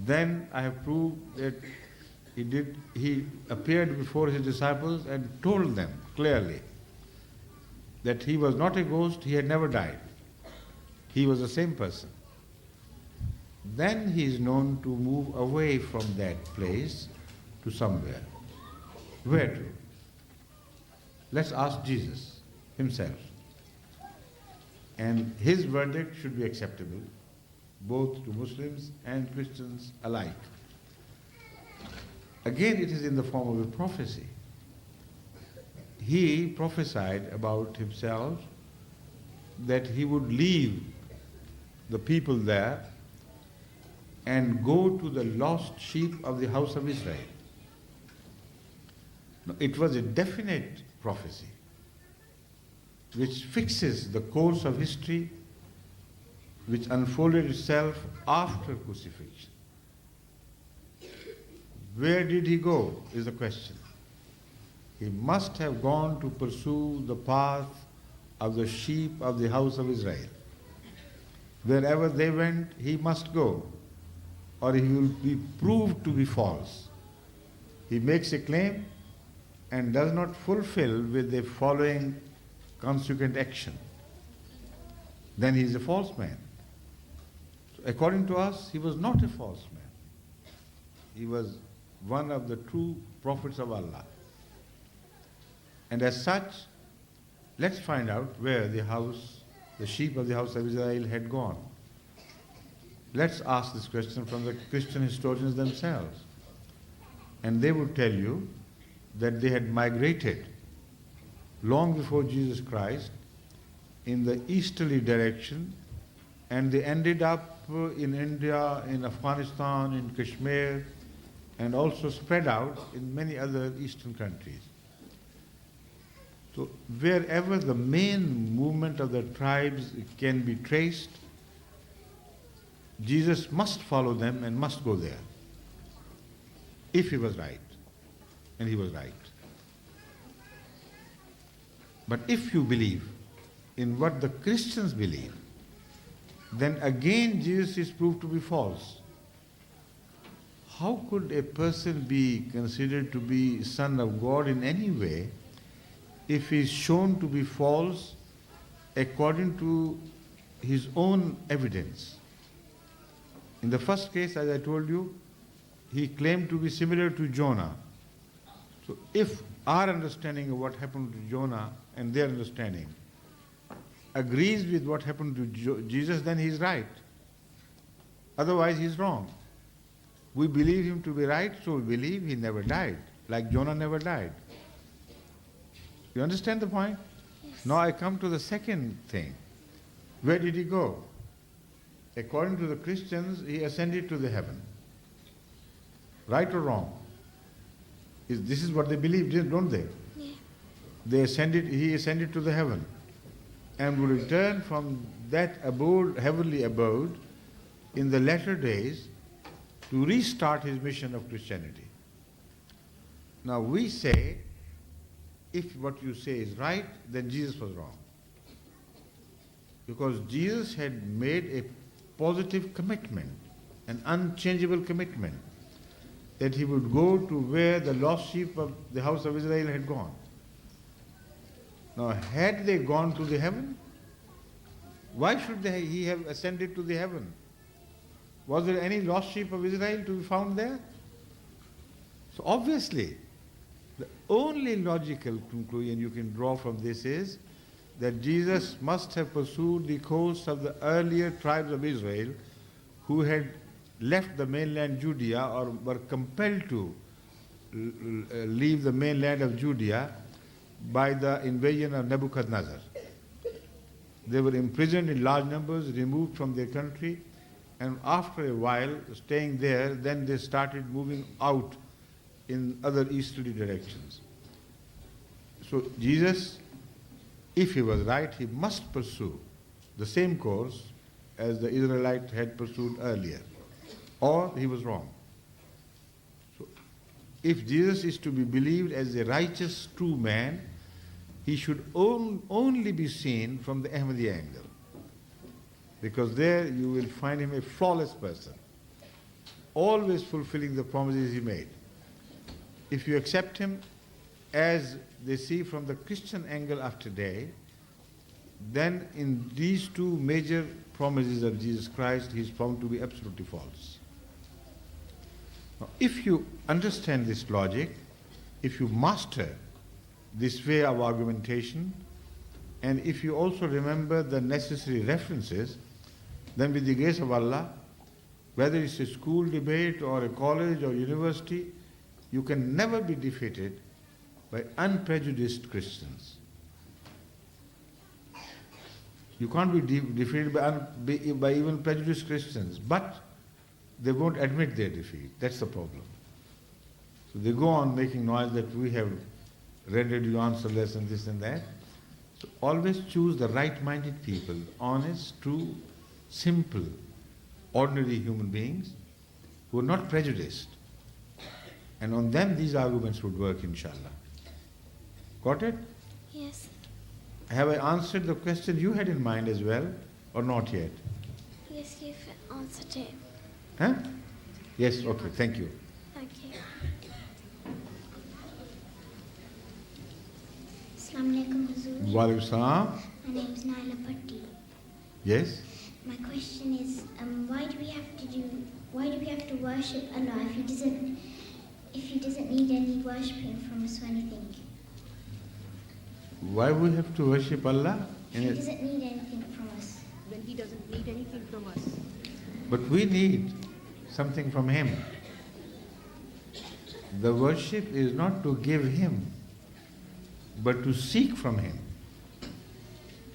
Then I have proved that he appeared before his disciples and told them clearly that he was not a ghost, he had never died. He was the same person. Then he is known to move away from that place to somewhere. Where to? Let's ask Jesus himself. And his verdict should be acceptable, both to Muslims and Christians alike. Again, it is in the form of a prophecy. He prophesied about himself that he would leave the people there and go to the lost sheep of the house of Israel. Now, it was a definite prophecy which fixes the course of history which unfolded itself after crucifixion. Where did he go is the question. He must have gone to pursue the path of the sheep of the house of Israel. Wherever they went, he must go, or he will be proved to be false. He makes a claim and does not fulfill with the following consequent action. Then he is a false man. So according to us, he was not a false man. He was one of the true prophets of Allah. And as such, let's find out where the sheep of the house of Israel had gone. Let's ask this question from the Christian historians themselves. And they would tell you that they had migrated long before Jesus Christ in the easterly direction, and they ended up in India, in Afghanistan, in Kashmir, and also spread out in many other eastern countries. So wherever the main movement of the tribes can be traced, Jesus must follow them and must go there, if he was right. And he was right. But if you believe in what the Christians believe, then again Jesus is proved to be false. How could a person be considered to be son of God in any way if he is shown to be false according to his own evidence? In the first case, as I told you, he claimed to be similar to Jonah. So if our understanding of what happened to Jonah and their understanding agrees with what happened to Jesus, then he's right. Otherwise, he's wrong. We believe him to be right, so we believe he never died, like Jonah never died. You understand the point? Yes. Now I come to the second thing. Where did he go? According to the Christians, he ascended to the heaven. Right or wrong? This is what they believe, don't they? Yeah. He ascended to the heaven and will return from that abode, heavenly abode, in the latter days to restart his mission of Christianity. Now we say, if what you say is right, then Jesus was wrong. Because Jesus had made a positive commitment, an unchangeable commitment, that he would go to where the lost sheep of the house of Israel had gone. Now, had they gone to the heaven, why should he have ascended to the heaven? Was there any lost sheep of Israel to be found there? So obviously, the only logical conclusion you can draw from this is that Jesus must have pursued the course of the earlier tribes of Israel who had left the mainland Judea or were compelled to leave the mainland of Judea by the invasion of Nebuchadnezzar. They were imprisoned in large numbers, removed from their country, and after a while, staying there, then they started moving out in other easterly directions. So Jesus, if he was right, he must pursue the same course as the Israelites had pursued earlier, or he was wrong. So if Jesus is to be believed as a righteous, true man, he should only be seen from the Ahmadiyya angle, because there you will find him a flawless person, always fulfilling the promises he made. If you accept him as they see from the Christian angle of today, then in these two major promises of Jesus Christ, he is found to be absolutely false. Now, if you understand this logic, if you master this way of argumentation, and if you also remember the necessary references, then with the grace of Allah, whether it's a school debate or a college or university, you can never be defeated by unprejudiced Christians. You can't be defeated by even prejudiced Christians, but they won't admit their defeat. That's the problem. So they go on making noise that we have rendered you answerless and this and that. So always choose the right-minded people, honest, true, simple, ordinary human beings who are not prejudiced. And on them these arguments would work, inshallah. Got it? Yes. Have I answered the question you had in mind as well, or not yet? Yes, you've answered it. Huh? Yes, okay, thank you. Thank you. Assalamu alaikum, Huzoor. Wa alaikum salam. My name is Naila Patti. Yes? My question is, why do we have to worship Allah if he doesn't need any worshipping from us or anything? Why we have to worship Allah? He doesn't need anything from us. When he doesn't need anything from us. But we need something from him. The worship is not to give him, but to seek from him.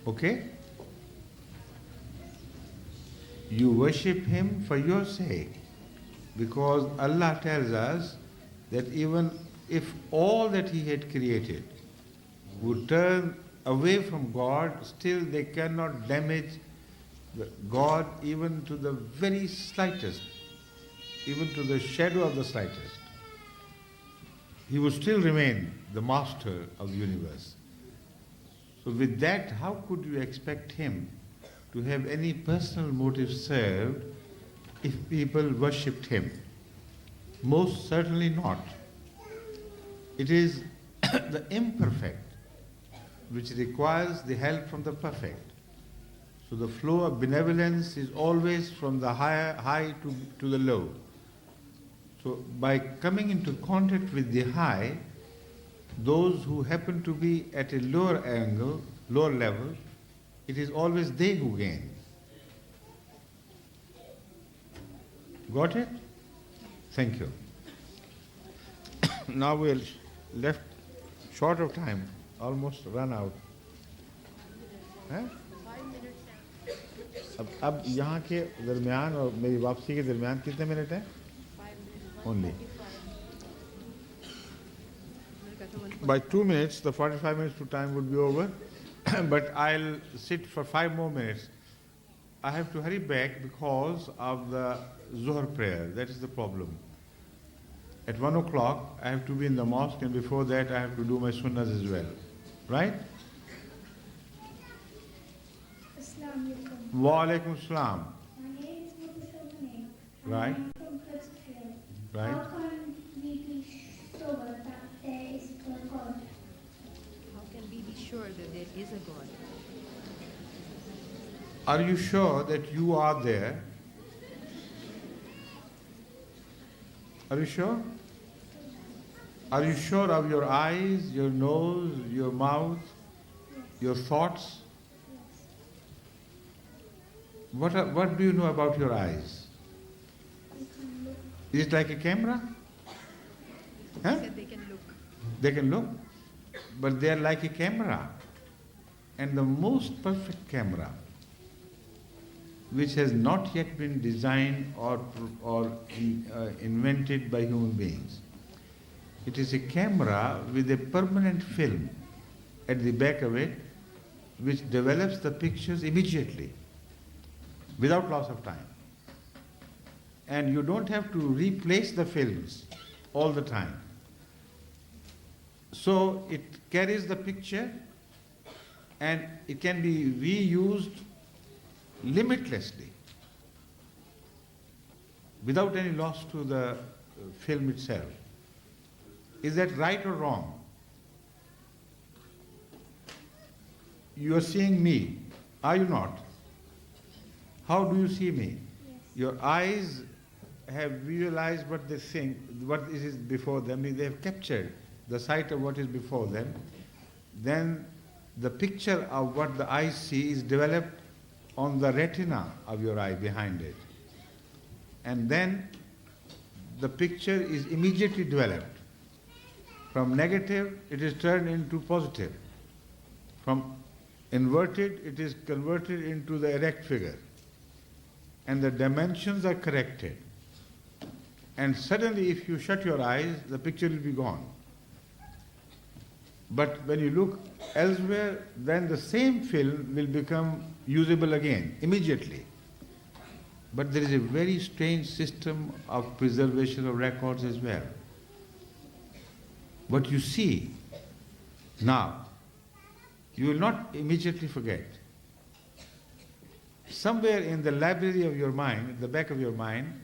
Okay? You worship him for your sake, because Allah tells us that even if all that he had created would turn away from God, still they cannot damage God even to the very slightest, even to the shadow of the slightest. He would still remain the master of the universe. So with that, how could you expect him to have any personal motive served if people worshipped him? Most certainly not. It is the imperfect which requires the help from the perfect. So the flow of benevolence is always from the high to the low. So by coming into contact with the high, those who happen to be at a lower angle, lower level, it is always they who gain. Got it? Thank you. Now we're left short of time, almost run out. अब यहाँ के दरमियान और मेरी वापसी के दरमियान कितने मिनट हैं? Only. By 2 minutes, the 45 minutes to time would be over, but I'll sit for 5 more minutes. I have to hurry back because of the Zuhr prayer. That is the problem. At 1 o'clock, I have to be in the mosque, and before that, I have to do my sunnahs as well. Right? Wa alaikum assalam. My name is Muthu. Right. I'm from Huddersfield. Right. How can we be sure that there is a God? How can we be sure that there is a God? Are you sure that you are there? Are you sure? Are you sure of your eyes, your nose, your mouth, your thoughts? What do you know about your eyes? Is it like a camera? Huh? They said they can look. They can look, but they are like a camera. And the most perfect camera, which has not yet been designed or invented by human beings. It is a camera with a permanent film at the back of it, which develops the pictures immediately, without loss of time. And you don't have to replace the films all the time. So it carries the picture and it can be reused limitlessly without any loss to the film itself. Is that right or wrong? You are seeing me, are you not? How do you see me? Yes. Your eyes have visualized what they think, what is before them. They have captured the sight of what is before them. Then the picture of what the eyes see is developed on the retina of your eye behind it. And then the picture is immediately developed. From negative, it is turned into positive. From inverted, it is converted into the erect figure. And the dimensions are corrected. And suddenly, if you shut your eyes, the picture will be gone. But when you look elsewhere, then the same film will become usable again, immediately. But there is a very strange system of preservation of records as well. What you see now, you will not immediately forget. Somewhere in the library of your mind, at the back of your mind,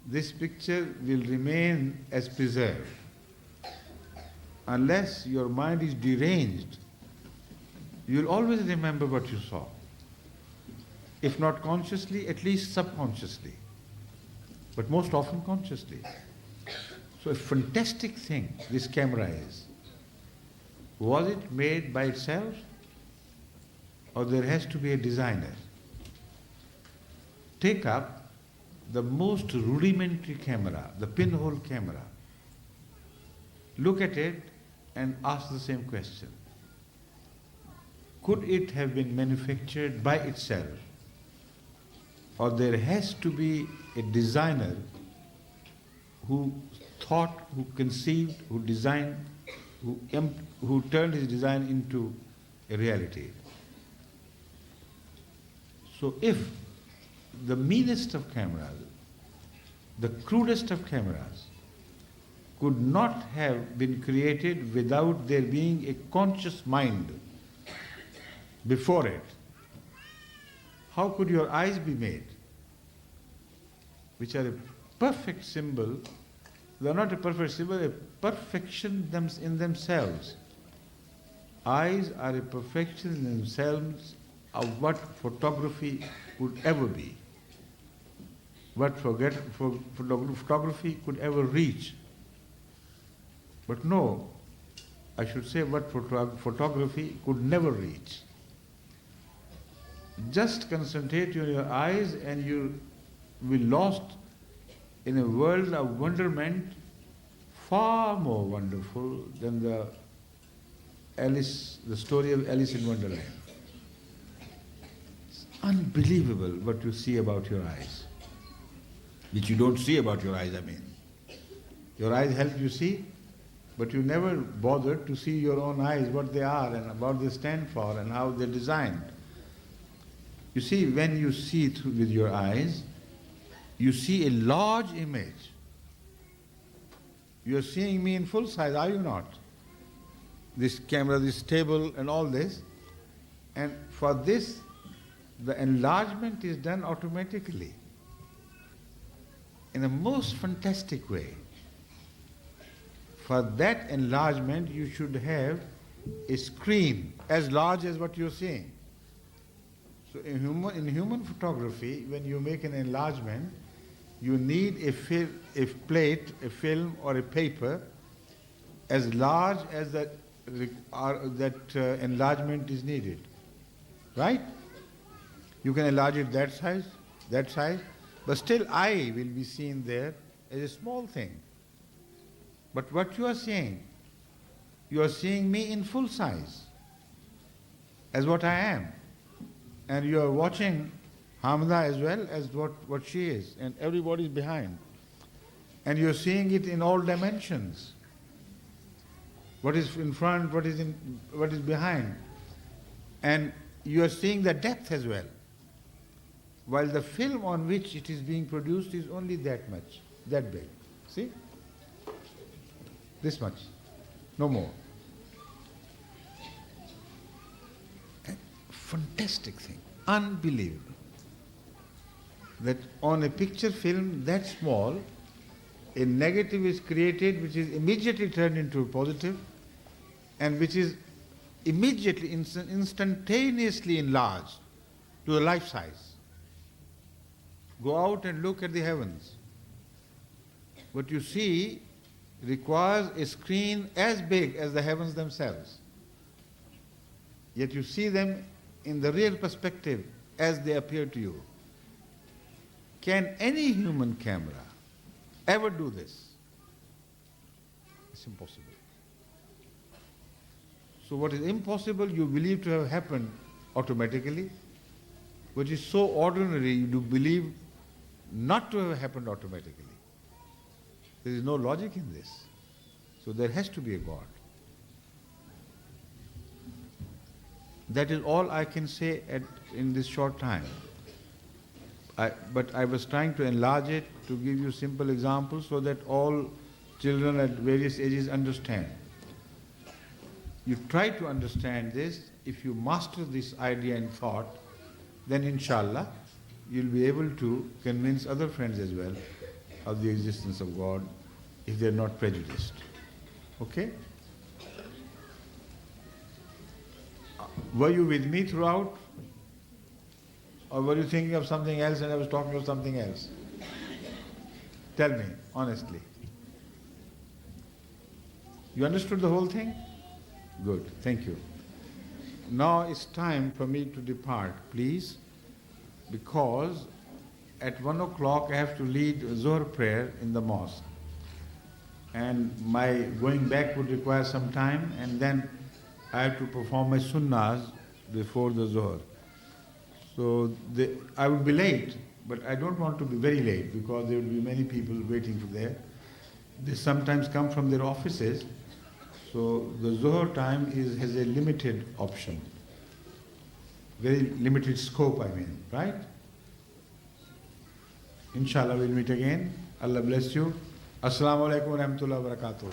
this picture will remain as preserved. Unless your mind is deranged, you will always remember what you saw. If not consciously, at least subconsciously. But most often consciously. So a fantastic thing this camera is. Was it made by itself? Or there has to be a designer? Take up the most rudimentary camera, the pinhole camera. Look at it and ask the same question. Could it have been manufactured by itself? Or there has to be a designer who thought, who conceived, who designed, who turned his design into a reality. So if the meanest of cameras, the crudest of cameras, could not have been created without there being a conscious mind before it, how could your eyes be made, which are a perfect symbol? They are not a perfect symbol, a perfection in themselves. Eyes are a perfection in themselves of what photography could ever be, what photography could ever reach. But no, I should say what photography could never reach. Just concentrate on your eyes and you will be lost in a world of wonderment far more wonderful than the story of Alice in Wonderland. It's unbelievable what you see about your eyes, which you don't see about your eyes, I mean. Your eyes help you see, but you never bother to see your own eyes, what they are and what they stand for and how they're designed. You see, when you see through with your eyes, you see a large image. You are seeing me in full size, are you not? This camera, this table and all this. And for this, the enlargement is done automatically in a most fantastic way. For that enlargement, you should have a screen as large as what you're seeing. So in human photography, when you make an enlargement, you need a plate, a film or a paper as large as that enlargement is needed. Right? You can enlarge it that size, but still I will be seen there as a small thing. But what you are seeing me in full size, as what I am. And you are watching Hamda as well as what she is, and everybody is behind. And you are seeing it in all dimensions. What is in front, what is behind. And you are seeing the depth as well. While the film on which it is being produced is only that much, that big. See? This much, no more. A fantastic thing, unbelievable. That on a picture film that small, a negative is created which is immediately turned into a positive and which is immediately, instantaneously enlarged to a life size. Go out and look at the heavens. What you see requires a screen as big as the heavens themselves. Yet you see them in the real perspective as they appear to you. Can any human camera ever do this? It's impossible. So what is impossible you believe to have happened automatically. What is so ordinary you do believe not to have happened automatically. There is no logic in this. So there has to be a God. That is all I can say in this short time. But I was trying to enlarge it to give you simple examples so that all children at various ages understand. You try to understand this. If you master this idea and thought, then inshallah you'll be able to convince other friends as well of the existence of God if they're not prejudiced. Okay? Were you with me throughout? Or were you thinking of something else and I was talking of something else? Tell me, honestly. You understood the whole thing? Good, thank you. Now it's time for me to depart, please, because at 1 o'clock I have to lead Zohar prayer in the mosque. And my going back would require some time, and then I have to perform my sunnahs before the Zohar. So I would be late, but I don't want to be very late because there will be many people waiting for there. They sometimes come from their offices, so the Zohar time has a limited option, very limited scope, I mean, right? Inshallah we'll meet again. Allah bless you. Assalamu alaikum wa rahmatullahi wa barakatuh.